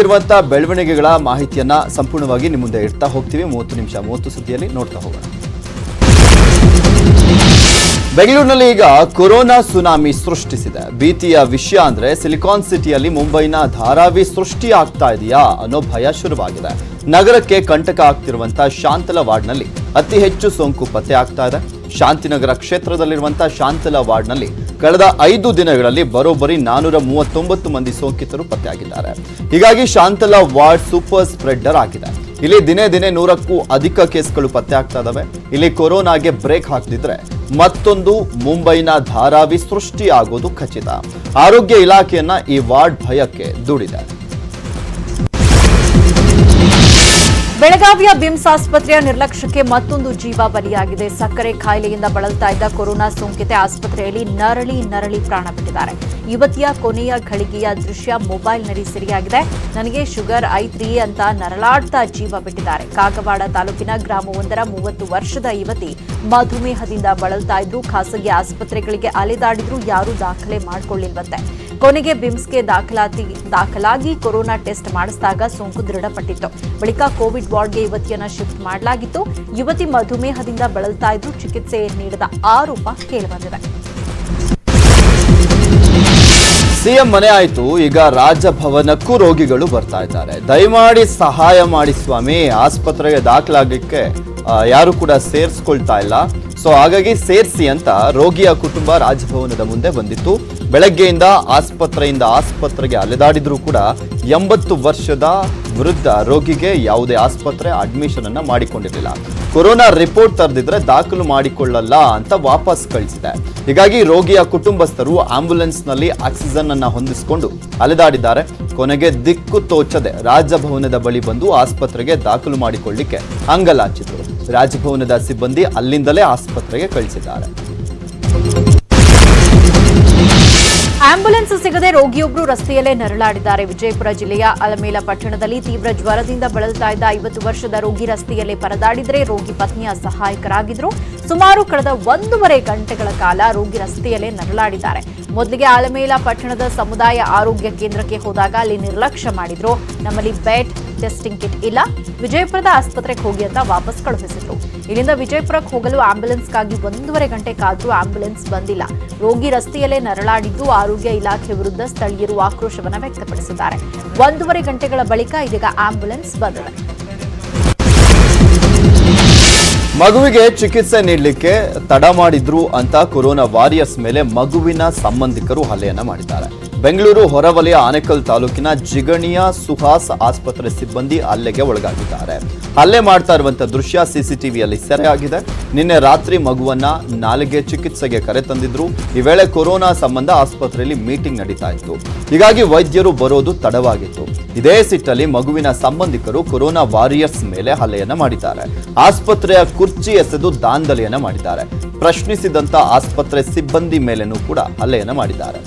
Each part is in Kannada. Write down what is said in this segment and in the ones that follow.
ಇರುವಂತಹ ಬೆಳವಣಿಗೆಗಳ ಮಾಹಿತಿಯನ್ನ ಸಂಪೂರ್ಣವಾಗಿ ನಿಮ್ಮ ಮುಂದೆ ಇಡ್ತಾ ಹೋಗ್ತೀವಿ. 30 ನಿಮಿಷ 30 ಸುದ್ದಿಯಲ್ಲಿ ನೋಡ್ತಾ ಹೋಗೋಣ. ಬೆಂಗಳೂರಿನಲ್ಲಿ ಈಗ ಕೊರೋನಾ ಸುನಾಮಿ ಸೃಷ್ಟಿಸಿದೆ. ಭೀತಿಯ ವಿಷಯ ಅಂದ್ರೆ ಸಿಲಿಕಾನ್ ಸಿಟಿಯಲ್ಲಿ ಮುಂಬೈನ ಧಾರಾವಿ ಸೃಷ್ಟಿ ಆಗ್ತಾ ಇದೆಯಾ ಅನ್ನೋ ಭಯ ಶುರುವಾಗಿದೆ. ನಗರಕ್ಕೆ ಕಂಟಕ ಆಗ್ತಿರುವಂತಹ ಶಾಂತಲ ವಾರ್ಡ್ನಲ್ಲಿ ಅತಿ ಹೆಚ್ಚು ಸೋಂಕು ಪತ್ತೆ ಆಗ್ತಾ ಇದೆ. ಶಾಂತಿನಗರ ಕ್ಷೇತ್ರದಲ್ಲಿರುವಂತಹ ಶಾಂತಲ ವಾರ್ಡ್ನಲ್ಲಿ ಕಳೆದ 5 ದಿನಗಳಲ್ಲಿ ಬರೋಬ್ಬರಿ 439 ಮಂದಿ ಸೋಂಕಿತರು ಪತ್ತೆಯಾಗಿದ್ದಾರೆ. ಹೀಗಾಗಿ ಶಾಂತಲ ವಾರ್ಡ್ ಸೂಪರ್ ಸ್ಪ್ರೆಡರ್ ಆಗಿದೆ. ಇಲ್ಲಿ ದಿನೇ ದಿನೇ 100ಕ್ಕೂ ಅಧಿಕ ಕೇಸ್ಗಳು ಪತ್ತೆ ಆಗ್ತಾ ಇದಾವೆ. ಇಲ್ಲಿ ಕೊರೋನಾಗೆ ಬ್ರೇಕ್ ಹಾಕದಿದ್ರೆ ಮತ್ತೊಂದು ಮುಂಬೈನ ಧಾರಾವಿ ಸೃಷ್ಟಿ ಆಗೋದು ಖಚಿತ. ಆರೋಗ್ಯ ಇಲಾಖೆಯನ್ನ ಈ ವಾರ್ಡ್ ಭಯಕ್ಕೆ ದೂಡಿದೆ. ಬೆಳಗಾವಿಯ ಬಿಮ್ಸ್ ಆಸ್ಪತ್ರೆಯ ನಿರ್ಲಕ್ಷ್ಯಕ್ಕೆ ಮತ್ತೊಂದು ಜೀವ ಬಲಿಯಾಗಿದೆ. ಸಕ್ಕರೆ ಕಾಯಿಲೆಯಿಂದ ಬಳಲ್ತಾ ಇದ್ದ ಕೊರೋನಾ ಸೋಂಕಿತೆ ಆಸ್ಪತ್ರೆಯಲ್ಲಿ ನರಳಿ ಪ್ರಾಣ ಬಿಟ್ಟಿದ್ದಾರೆ. ಯುವತಿಯ ಕೊನೆಯ ಘಳಿಗೆಯ ದೃಶ್ಯ ಮೊಬೈಲ್ನಲ್ಲಿ ಸೆರೆಯಾಗಿದೆ. ನನಗೆ ಶುಗರ್ ಐತ್ರಿ ಅಂತ ನರಳಾಡ್ತಾ ಜೀವ ಬಿಟ್ಟಿದ್ದಾರೆ. ಕಾಗವಾಡ ತಾಲೂಕಿನ ಗ್ರಾಮವೊಂದರ 30 ವರ್ಷದ ಯುವತಿ ಮಧುಮೇಹದಿಂದ ಬಳಲ್ತಾ ಇದ್ರು. ಖಾಸಗಿ ಆಸ್ಪತ್ರೆಗಳಿಗೆ ಅಲೆದಾಡಿದ್ರು, ಯಾರೂ ದಾಖಲೆ ಮಾಡಿಕೊಳ್ಳಿಲ್ವಂತೆ. ಕೊನೆಗೆ ಬಿಮ್ಸ್ಗೆ ದಾಖಲಾಗಿ ಕೊರೋನಾ ಟೆಸ್ಟ್ ಮಾಡಿಸಿದಾಗ ಸೋಂಕು ದೃಢಪಟ್ಟಿತ್ತು. ಬಳಿಕ ಕೋವಿಡ್ ವಾರ್ಡ್ಗೆ ಯುವತಿಯನ್ನ ಶಿಫ್ಟ್ ಮಾಡಲಾಗಿತ್ತು. ಯುವತಿ ಮಧುಮೇಹದಿಂದ ಬಳಲ್ತಾ ಇದ್ದು ಚಿಕಿತ್ಸೆ ನೀಡದ ಆರೋಪ ಕೇಳಿಬಂದಿದೆ. ಸಿಎಂ ಮನೆ ಆಯ್ತು, ಈಗ ರಾಜಭವನಕ್ಕೂ ರೋಗಿಗಳು ಬರ್ತಾ ಇದ್ದಾರೆ. ದಯಮಾಡಿ ಸಹಾಯ ಮಾಡಿ ಸ್ವಾಮಿ, ಆಸ್ಪತ್ರೆಗೆ ದಾಖಲಾಗಲಿಕ್ಕೆ ಯಾರು ಕೂಡ ಸೇರಿಸ್ಕೊಳ್ತಾ ಇಲ್ಲ. ಸೊ ಹಾಗಾಗಿ ಸೇರಿಸಿ ಅಂತ ರೋಗಿಯ ಕುಟುಂಬ ರಾಜಭವನದ ಮುಂದೆ ಬಂದಿತ್ತು. ಬೆಳಗ್ಗೆಯಿಂದ ಆಸ್ಪತ್ರೆಯಿಂದ ಆಸ್ಪತ್ರೆಗೆ ಅಲೆದಾಡಿದ್ರೂ ಕೂಡ 80 ವರ್ಷದ ವೃದ್ಧ ರೋಗಿಗೆ ಯಾವುದೇ ಆಸ್ಪತ್ರೆ ಅಡ್ಮಿಷನ್ ಅನ್ನ ಮಾಡಿಕೊಂಡಿರಲಿಲ್ಲ. ಕೊರೋನಾ ರಿಪೋರ್ಟ್ ತರದಿದ್ರೆ ದಾಖಲು ಮಾಡಿಕೊಳ್ಳಲ್ಲ ಅಂತ ವಾಪಸ್ ಕಳಿಸಿದೆ. ಹೀಗಾಗಿ ರೋಗಿಯ ಕುಟುಂಬಸ್ಥರು ಆಂಬ್ಯುಲೆನ್ಸ್ ನಲ್ಲಿ ಆಕ್ಸಿಜನ್ ಅನ್ನ ಹೊಂದಿಸಿಕೊಂಡು ಅಲೆದಾಡಿದ್ದಾರೆ. ಕೊನೆಗೆ ದಿಕ್ಕು ತೋಚದೆ ರಾಜಭವನದ ಬಳಿ ಬಂದು ಆಸ್ಪತ್ರೆಗೆ ದಾಖಲು ಮಾಡಿಕೊಳ್ಳಿಕ್ಕೆ ಅಂಗಲಾಚಿದ್ರು. ರಾಜಭವನದ ಸಿಬ್ಬಂದಿ ಅಲ್ಲಿಂದಲೇ ಆಸ್ಪತ್ರೆಗೆ ಕಳಿಸಿದ್ದಾರೆ. ಆಂಬ್ಯುಲೆನ್ಸ್ ಸಿಗದೆ ರೋಗಿಯೊಬ್ಬರು ರಸ್ತೆಯಲ್ಲೇ ನರಳಾಡಿದ್ದಾರೆ. ವಿಜಯಪುರ ಜಿಲ್ಲೆಯ ಅಲಮೇಲ ಪಟ್ಟಣದಲ್ಲಿ ತೀವ್ರ ಜ್ವರದಿಂದ ಬಳಲ್ತಾ ಇದ್ದ 50 ವರ್ಷದ ರೋಗಿ ರಸ್ತೆಯಲ್ಲೇ ಪರದಾಡಿದ್ರೆ ರೋಗಿ ಪತ್ನಿಯ ಸಹಾಯಕರಾಗಿದ್ರು. ಸುಮಾರು ಕಳೆದ 1.5 ಗಂಟೆಗಳ ಕಾಲ ರೋಗಿ ರಸ್ತೆಯಲ್ಲೇ ನರಳಾಡಿದ್ದಾರೆ. ಮೊದಲಿಗೆ ಆಲಮೇಲ ಪಟ್ಟಣದ ಸಮುದಾಯ ಆರೋಗ್ಯ ಕೇಂದ್ರಕ್ಕೆ ಹೋದಾಗ ಅಲ್ಲಿ ನಿರ್ಲಕ್ಷ್ಯ ಮಾಡಿದ್ರು. ನಮ್ಮಲ್ಲಿ ಬೆಡ್ ಟೆಸ್ಟಿಂಗ್ ಕಿಟ್ ಇಲ್ಲ, ವಿಜಯಪುರದ ಆಸ್ಪತ್ರೆಗೆ ಹೋಗಿ ಅಂತ ವಾಪಸ್ ಕಳುಹಿಸಿದ್ರು. ಇಲ್ಲಿಂದ ವಿಜಯಪುರಕ್ಕೆ ಹೋಗಲು ಆಂಬ್ಯುಲೆನ್ಸ್ಗಾಗಿ 1.5 ಗಂಟೆ ಕಾದ್ರೂ ಆಂಬ್ಯುಲೆನ್ಸ್ ಬಂದಿಲ್ಲ. ರೋಗಿ ರಸ್ತೆಯಲ್ಲೇ ನರಳಾಡಿದ್ದು ಆರೋಗ್ಯ ಇಲಾಖೆ ವಿರುದ್ಧ ಸ್ಥಳೀಯರು ಆಕ್ರೋಶವನ್ನು ವ್ಯಕ್ತಪಡಿಸಿದ್ದಾರೆ. 1.5 ಗಂಟೆಗಳ ಬಳಿಕ ಇದೀಗ ಆಂಬ್ಯುಲೆನ್ಸ್ ಬಂದಿದೆ. ಮಗುವಿಗೆ ಚಿಕಿತ್ಸೆ ನೀಡಲಿಕ್ಕೆ ತಡ ಮಾಡಿದ್ರು ಅಂತ ಕೊರೋನಾ ವಾರಿಯರ್ಸ್ ಮೇಲೆ ಮಗುವಿನ ಸಂಬಂಧಿಕರು ಹಲ್ಲೆಯನ್ನ ಮಾಡಿದ್ದಾರೆ. ಬೆಂಗಳೂರು ಹೊರವಲಯ ಆನೇಕಲ್ ತಾಲೂಕಿನ ಜಿಗಣಿಯ ಸುಹಾಸ್ ಆಸ್ಪತ್ರೆ ಸಿಬ್ಬಂದಿ ಹಲ್ಲೆಗೆ ಒಳಗಾಗಿದ್ದಾರೆ. ಹಲ್ಲೆ ಮಾಡ್ತಾ ಇರುವಂತಹ ದೃಶ್ಯ ಸಿಸಿಟಿವಿಯಲ್ಲಿ ಸೆರೆಯಾಗಿದೆ. ನಿನ್ನೆ ರಾತ್ರಿ ಮಗುವನ್ನ ನಾಲಿಗೆ ಚಿಕಿತ್ಸೆಗೆ ಕರೆತಂದಿದ್ರು. ಈ ವೇಳೆ ಕೊರೋನಾ ಸಂಬಂಧ ಆಸ್ಪತ್ರೆಯಲ್ಲಿ ಮೀಟಿಂಗ್ ನಡೀತಾ ಇತ್ತು. ಹೀಗಾಗಿ ವೈದ್ಯರು ಬರೋದು ತಡವಾಗಿತ್ತು. ಇದೇ ಸಿಟ್ಟಲ್ಲಿ ಮಗುವಿನ ಸಂಬಂಧಿಕರು ಕೊರೋನಾ ವಾರಿಯರ್ಸ್ ಮೇಲೆ ಹಲ್ಲೆಯನ್ನ ಮಾಡಿದ್ದಾರೆ. ಆಸ್ಪತ್ರೆಯ ಕುರ್ಚಿ ಎಸೆದು ದಾಂಧಲೆಯನ್ನ ಮಾಡಿದ್ದಾರೆ. ಪ್ರಶ್ನಿಸಿದಂತ ಆಸ್ಪತ್ರೆ ಸಿಬ್ಬಂದಿ ಮೇಲೆನೂ ಕೂಡ ಹಲ್ಲೆಯನ್ನ ಮಾಡಿದ್ದಾರೆ.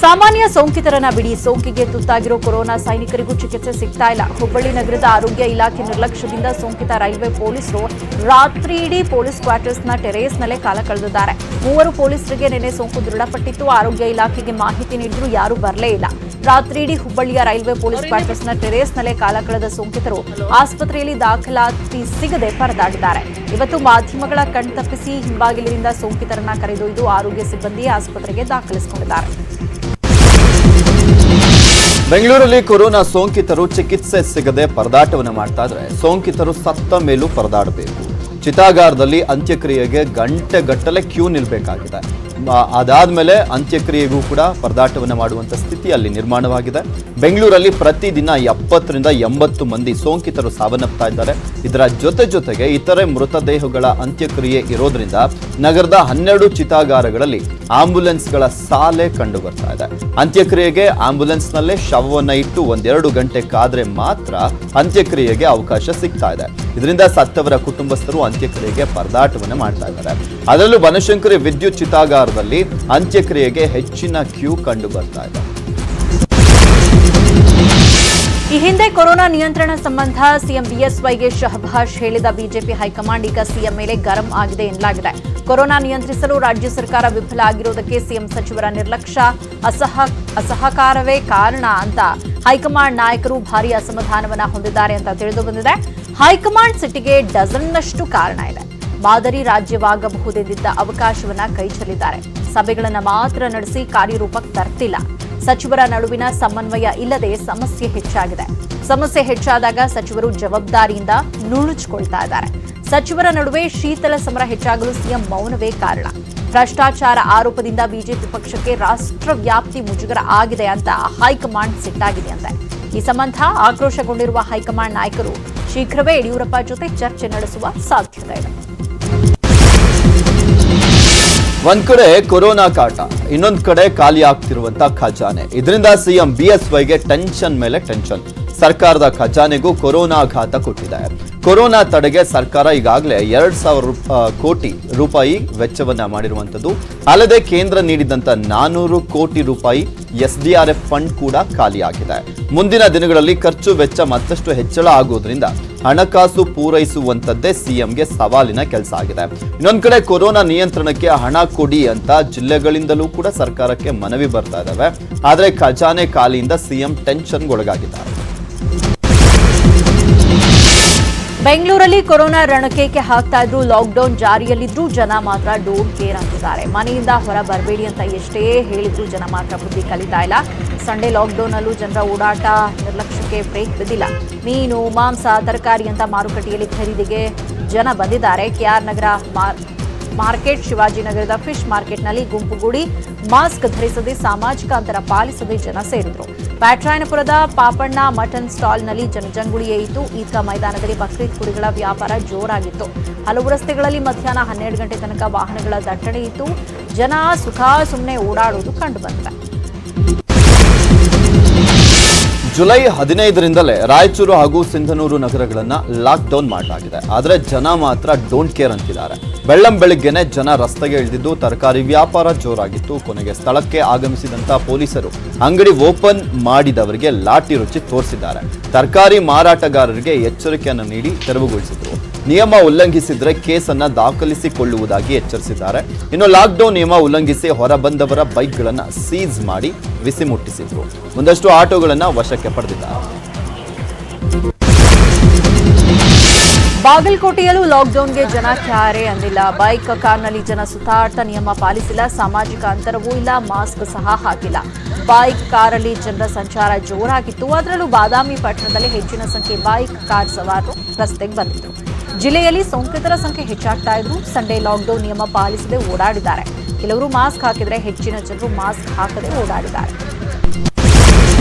ಸಾಮಾನ್ಯ ಸೋಂಕಿತರನ್ನ ಬಿಡಿ, ಸೋಂಕಿಗೆ ತುತ್ತಾಗಿರೋ ಕೊರೋನಾ ಸೈನಿಕರಿಗೂ ಚಿಕಿತ್ಸೆ ಸಿಗ್ತಾ ಇಲ್ಲ. ಹುಬ್ಬಳ್ಳಿ ನಗರದ ಆರೋಗ್ಯ ಇಲಾಖೆ ನಿರ್ಲಕ್ಷ್ಯದಿಂದ ಸೋಂಕಿತ ರೈಲ್ವೆ ಪೊಲೀಸರು ರಾತ್ರಿ ಇಡೀ ಪೊಲೀಸ್ ಕ್ವಾರ್ಟರ್ಸ್ನ ಟೆರೇಸ್ನಲ್ಲೇ ಕಾಲ ಕಳೆದಿದ್ದಾರೆ. 3 ಪೊಲೀಸರಿಗೆ ನಿನ್ನೆ ಸೋಂಕು ದೃಢಪಟ್ಟಿತ್ತು. ಆರೋಗ್ಯ ಇಲಾಖೆಗೆ ಮಾಹಿತಿ ನೀಡಿದ್ರು, ಯಾರೂ ಬರಲೇ ಇಲ್ಲ. ರಾತ್ರಿ ಇಡೀ ಹುಬ್ಬಳ್ಳಿಯ ರೈಲ್ವೆ ಪೊಲೀಸ್ ಕ್ವಾರ್ಟರ್ಸ್ನ ಟೆರೇಸ್ನಲ್ಲೇ ಕಾಲ ಕಳೆದ ಸೋಂಕಿತರು ಆಸ್ಪತ್ರೆಯಲ್ಲಿ ದಾಖಲಾತಿ ಸಿಗದೆ ಪರದಾಡಿದ್ದಾರೆ. ಇವತ್ತು ಮಾಧ್ಯಮಗಳ ಕಣ್ತಪ್ಪಿಸಿ ಹಿಂಬಾಗಿಲಿನಿಂದ ಸೋಂಕಿತರನ್ನ ಕರೆದೊಯ್ದು ಆರೋಗ್ಯ ಸಿಬ್ಬಂದಿ ಆಸ್ಪತ್ರೆಗೆ ದಾಖಲಿಸಿಕೊಂಡಿದ್ದಾರೆ. ಬೆಂಗಳೂರಲ್ಲಿ ಕೊರೋನಾ ಸೋಂಕಿತರು ಚಿಕಿತ್ಸೆ ಸಿಗದೆ ಪರದಾಟವನ್ನು ಮಾಡ್ತಾ ಇದ್ರೆ ಸೋಂಕಿತರು ಸತ್ತ ಮೇಲೂ ಪರದಾಡಬೇಕು. ಚಿತಾಗಾರದಲ್ಲಿ ಅಂತ್ಯಕ್ರಿಯೆಗೆ ಗಂಟೆಗಟ್ಟಲೆ ಕ್ಯೂ ನಿಲ್ಬೇಕಾಗಿದೆ. ಅದಾದ್ಮೇಲೆ ಅಂತ್ಯಕ್ರಿಯೆಗೂ ಕೂಡ ಪರದಾಟವನ್ನು ಮಾಡುವಂತ ಸ್ಥಿತಿ ಅಲ್ಲಿ ನಿರ್ಮಾಣವಾಗಿದೆ. ಬೆಂಗಳೂರಲ್ಲಿ ಪ್ರತಿದಿನ 70 ರಿಂದ 80 ಮಂದಿ ಸೋಂಕಿತರು ಸಾವನ್ನಪ್ತಾ ಇದ್ದಾರೆ. ಇದರ ಜೊತೆಗೆ ಇತರೆ ಮೃತದೇಹಗಳ ಅಂತ್ಯಕ್ರಿಯೆ ಇರೋದ್ರಿಂದ ನಗರದ 12 ಚಿತಾಗಾರಗಳಲ್ಲಿ ಆಂಬ್ಯುಲೆನ್ಸ್ಗಳ ಸಾಲೆ ಕಂಡು ಬರ್ತಾ ಇದೆ. ಅಂತ್ಯಕ್ರಿಯೆಗೆ ಆಂಬ್ಯುಲೆನ್ಸ್ ನಲ್ಲೇ ಶವವನ್ನ ಇಟ್ಟು 1-2 ಗಂಟೆ ಕಾದ್ರೆ ಮಾತ್ರ ಅಂತ್ಯಕ್ರಿಯೆಗೆ ಅವಕಾಶ ಸಿಗ್ತಾ ಇದೆ. ಇದರಿಂದ ಸತ್ತವರ ಕುಟುಂಬಸ್ಥರು ಅಂತ್ಯಕ್ರಿಯೆಗೆ ಪರದಾಟವನ್ನು ಮಾಡ್ತಾ ಇದ್ದಾರೆ. ಅದರಲ್ಲೂ ಬನಶಂಕರಿ ವಿದ್ಯುತ್ ಚಿತಾಗಾರದಲ್ಲಿ ಅಂತ್ಯಕ್ರಿಯೆಗೆ ಹೆಚ್ಚಿನ ಕ್ಯೂ ಕಂಡು ಬರ್ತಾ ಇದೆ. ಈ ಹಿಂದೆ ಕೊರೋನಾ ನಿಯಂತ್ರಣ ಸಂಬಂಧ ಸಿಎಂ ಬಿಎಸ್ವೈಗೆ ಶಹಬಾಷ್ ಹೇಳಿದ ಬಿಜೆಪಿ ಹೈಕಮಾಂಡ್ ಈಗ ಸಿಎಂ ಮೇಲೆ ಗರಂ ಆಗಿದೆ ಎನ್ನಲಾಗಿದೆ. ಕೊರೋನಾ ನಿಯಂತ್ರಿಸಲು ರಾಜ್ಯ ಸರ್ಕಾರ ವಿಫಲ ಆಗಿರುವುದಕ್ಕೆ ಸಿಎಂ ಸಚಿವರ ನಿರ್ಲಕ್ಷ್ಯ, ಅಸಹಕಾರವೇ ಕಾರಣ ಅಂತ ಹೈಕಮಾಂಡ್ ನಾಯಕರು ಭಾರೀ ಅಸಮಾಧಾನವನ್ನ ಹೊಂದಿದ್ದಾರೆ ಅಂತ ತಿಳಿದು ಬಂದಿದೆ. ಹೈಕಮಾಂಡ್ ಸಿಟ್ಟಿಗೆ ಡಜನ್ನಷ್ಟು ಕಾರಣ ಇದೆ. ಮಾದರಿ ರಾಜ್ಯವಾಗಬಹುದೆಂದಿದ್ದ ಅವಕಾಶವನ್ನ ಕೈಚೆಲ್ಲಿದ್ದಾರೆ. ಸಭೆಗಳನ್ನು ಮಾತ್ರ ನಡೆಸಿ ಕಾರ್ಯರೂಪಕ್ಕೆ ತರ್ತಿಲ್ಲ. ಸಚಿವರ ನಡುವಿನ ಸಮನ್ವಯ ಇಲ್ಲದೆ ಸಮಸ್ಯೆ ಹೆಚ್ಚಾಗಿದೆ. ಸಮಸ್ಯೆ ಹೆಚ್ಚಾದಾಗ ಸಚಿವರು ಜವಾಬ್ದಾರಿಯಿಂದ ನುಣುಚಿಕೊಳ್ತಾ ಇದ್ದಾರೆ. ಸಚಿವರ ನಡುವೆ ಶೀತಲ ಸಮರ ಹೆಚ್ಚಾಗಲು ಸಿಎಂ ಮೌನವೇ ಕಾರಣ. ಭ್ರಷ್ಟಾಚಾರ ಆರೋಪದಿಂದ ಬಿಜೆಪಿ ಪಕ್ಷಕ್ಕೆ ರಾಷ್ಟ್ರವ್ಯಾಪ್ತಿ ಮುಜುಗರ ಆಗಿದೆ ಅಂತ ಹೈಕಮಾಂಡ್ ಸಿಟ್ಟಾಗಿದೆ ಅಂತೆ. ಈ ಸಂಬಂಧ ಆಕ್ರೋಶಗೊಂಡಿರುವ ಹೈಕಮಾಂಡ್ ನಾಯಕರು ಶೀಘ್ರವೇ ಯಡಿಯೂರಪ್ಪ ಜೊತೆ ಚರ್ಚೆ ನಡೆಸುವ ಸಾಧ್ಯತೆ ಇದೆ. ಒಂದ್ ಕಡೆ ಕೊರೋನಾ ಕಾಟ, ಇನ್ನೊಂದ್ ಕಡೆ ಖಾಲಿ ಆಗ್ತಿರುವಂತ ಖಜಾನೆ. ಇದರಿಂದ ಸಿಎಂ ಬಿಎಸ್ವೈಗೆ ಟೆನ್ಷನ್ ಮೇಲೆ ಟೆನ್ಷನ್. ಸರ್ಕಾರದ ಖಜಾನೆಗೂ ಕೊರೋನಾ ಘಾತ ಕೊಟ್ಟಿದೆ. ಕೊರೋನಾ ತಡೆಗೆ ಸರ್ಕಾರ ಈಗಾಗಲೇ 2,000 ಕೋಟಿ ರೂಪಾಯಿ ವೆಚ್ಚವನ್ನ ಮಾಡಿರುವಂತದ್ದು. ಅಲ್ಲದೆ ಕೇಂದ್ರ ನೀಡಿದಂತ 400 ಕೋಟಿ ರೂಪಾಯಿ SDRF ಫಂಡ್ ಕೂಡ ಖಾಲಿಯಾಗಿದೆ. ಮುಂದಿನ ದಿನಗಳಲ್ಲಿ ಖರ್ಚು ವೆಚ್ಚ ಮತ್ತಷ್ಟು ಹೆಚ್ಚಳ ಆಗುವುದರಿಂದ ಹಣಕಾಸು ಪೂರೈಸುವಂತದ್ದೇ ಸಿಎಂಗೆ ಸವಾಲಿನ ಕೆಲಸ ಆಗಿದೆ. ಇನ್ನೊಂದ್ ಕಡೆ ಕೊರೋನಾ ನಿಯಂತ್ರಣಕ್ಕೆ ಹಣ ಕೊಡಿ ಅಂತ ಜಿಲ್ಲೆಗಳಿಂದಲೂ ಕೂಡ ಸರ್ಕಾರಕ್ಕೆ ಮನವಿ ಬರ್ತಾ ಇದ್ದಾವೆ. ಆದ್ರೆ ಖಜಾನೆ ಖಾಲಿಯಿಂದ ಸಿಎಂ ಟೆನ್ಷನ್ಗೊಳಗಾಗಿದ್ದಾರೆ. ಬೆಂಗಳೂರಲ್ಲಿ ಕೊರೋನಾ ರಣಕೇಕೆ ಹಾಕ್ತಾ ಇದ್ರು. ಲಾಕ್ಡೌನ್ ಜಾರಿಯಲ್ಲಿದ್ರು ಜನ ಮಾತ್ರ ಡೋಂಟ್ ಕೇರ್ ಅಂತಿದ್ದಾರೆ. ಮನೆಯಿಂದ ಹೊರ ಬರಬೇಡಿ ಅಂತ ಎಷ್ಟೇ ಹೇಳಿದ್ರು ಜನ ಮಾತ್ರ ಬುದ್ಧಿ ಕಲಿತಾ ಇಲ್ಲ. ಸಂಡೇ ಲಾಕ್ಡೌನ್ ಅಲ್ಲೂ ಜನರ ಓಡಾಟ ನಿರ್ಲಕ್ಷ್ಯಕ್ಕೆ ಬ್ರೇಕ್ ಬಿದ್ದಿಲ್ಲ. ಮೀನು, ಮಾಂಸ, ತರಕಾರಿ ಅಂತ ಮಾರುಕಟ್ಟೆಯಲ್ಲಿ ಖರೀದಿಗೆ ಜನ ಬಂದಿದ್ದಾರೆ. KR ನಗರ ಮಾರ್ಕೆಟ್, ಶಿವಾಜಿನಗರದ ಫಿಶ್ ಮಾರ್ಕೆಟ್ನಲ್ಲಿ ಗುಂಪುಗೂಡಿ ಮಾಸ್ಕ್ ಧರಿಸದೆ, ಸಾಮಾಜಿಕ ಅಂತರ ಪಾಲಿಸದೆ ಜನ ಸೇರಿದ್ರು. ಬ್ಯಾಟರಾಯನಪುರದ ಪಾಪಣ್ಣ ಮಟನ್ ಸ್ಟಾಲ್ನಲ್ಲಿ ಜನಜಂಗುಳಿಯೇ ಇತ್ತು. ಈದ್ಗಾ ಮೈದಾನದಲ್ಲಿ ಬಕ್ರೀದ್ ಕುರಿಗಳ ವ್ಯಾಪಾರ ಜೋರಾಗಿತ್ತು. ಹಲವು ರಸ್ತೆಗಳಲ್ಲಿ ಮಧ್ಯಾಹ್ನ 12 ಗಂಟೆ ತನಕ ವಾಹನಗಳ ದಟ್ಟಣೆ ಇತ್ತು. ಜನ ಸುಖ ಸುಮ್ಮನೆ ಓಡಾಡುವುದು ಕಂಡುಬಂದಿದೆ. ಜುಲೈ 15ರಿಂದಲೇ ರಾಯಚೂರು ಹಾಗೂ ಸಿಂಧನೂರು ನಗರಗಳನ್ನ ಲಾಕ್ಡೌನ್ ಮಾಡಲಾಗಿದೆ. ಆದರೆ ಜನ ಮಾತ್ರ ಡೋಂಟ್ ಕೇರ್ ಅಂತಿದ್ದಾರೆ. ಬೆಳ್ಳಂಬೆಳಿಗ್ಗೆನೆ ಜನ ರಸ್ತೆಗೆ ಇಳಿದಿದ್ದು ತರಕಾರಿ ವ್ಯಾಪಾರ ಜೋರಾಗಿತ್ತು. ಕೊನೆಗೆ ಸ್ಥಳಕ್ಕೆ ಆಗಮಿಸಿದಂತ ಪೊಲೀಸರು ಅಂಗಡಿ ಓಪನ್ ಮಾಡಿದವರಿಗೆ ಲಾಠಿ ರುಚಿ ತೋರಿಸಿದ್ದಾರೆ. ತರಕಾರಿ ಮಾರಾಟಗಾರರಿಗೆ ಎಚ್ಚರಿಕೆಯನ್ನು ನೀಡಿ ತೆರವುಗೊಳಿಸಿದ್ರು. ನಿಯಮ ಉಲ್ಲಂಘಿಸಿದ್ರೆ ಕೇಸನ್ನ ದಾಖಲಿಸಿಕೊಳ್ಳುವುದಾಗಿ ಎಚ್ಚರಿಸಿದ್ದಾರೆ. ಇನ್ನು ಲಾಕ್ಡೌನ್ ನಿಯಮ ಉಲ್ಲಂಘಿಸಿ ಹೊರಬಂದವರ ಬೈಕ್ಗಳನ್ನ ಸೀಸ್ ಮಾಡಿ ಬಿಸಿ ಮುಟ್ಟಿಸಿದ್ರು. ಒಂದಷ್ಟು ಆಟೋಗಳನ್ನ ವಶಕ್ಕೆ ಪಡೆದಿದ್ದಾರೆ. ಬಾಗಲಕೋಟೆಯಲ್ಲೂ ಲಾಕ್ಡೌನ್ಗೆ ಜನ ಕ್ಯಾರೆ ಅಂದಿಲ್ಲ. ಬೈಕ್, ಕಾರ್ನಲ್ಲಿ ಜನ ಸುತ್ತಾಟ, ನಿಯಮ ಪಾಲಿಸಿಲ್ಲ. ಸಾಮಾಜಿಕ ಅಂತರವೂ ಇಲ್ಲ, ಮಾಸ್ಕ್ ಸಹ ಹಾಕಿಲ್ಲ. ಬೈಕ್, ಕಾರಲ್ಲಿ ಜನರ ಸಂಚಾರ ಜೋರಾಗಿತ್ತು. ಅದರಲ್ಲೂ ಬಾದಾಮಿ ಪಟ್ಟಣದಲ್ಲಿ ಹೆಚ್ಚಿನ ಸಂಖ್ಯೆ ಬೈಕ್, ಕಾರ್ ಸವಾರರು ರಸ್ತೆಗೆ ಬಂದಿದ್ರು. ಜಿಲ್ಲೆಯಲ್ಲಿ ಸೋಂಕಿತರ ಸಂಖ್ಯೆ ಹೆಚ್ಚಾಗ್ತಾ ಇದ್ರು. ಸಂಡೇ ಲಾಕ್ಡೌನ್ ನಿಯಮ ಪಾಲಿಸದೆ ಓಡಾಡಿದ್ದಾರೆ. ಕೆಲವರು ಮಾಸ್ಕ್ ಹಾಕಿದ್ರೆ ಹೆಚ್ಚಿನ ಜನರು ಮಾಸ್ಕ್ ಹಾಕದೆ ಓಡಾಡಿದ್ದಾರೆ.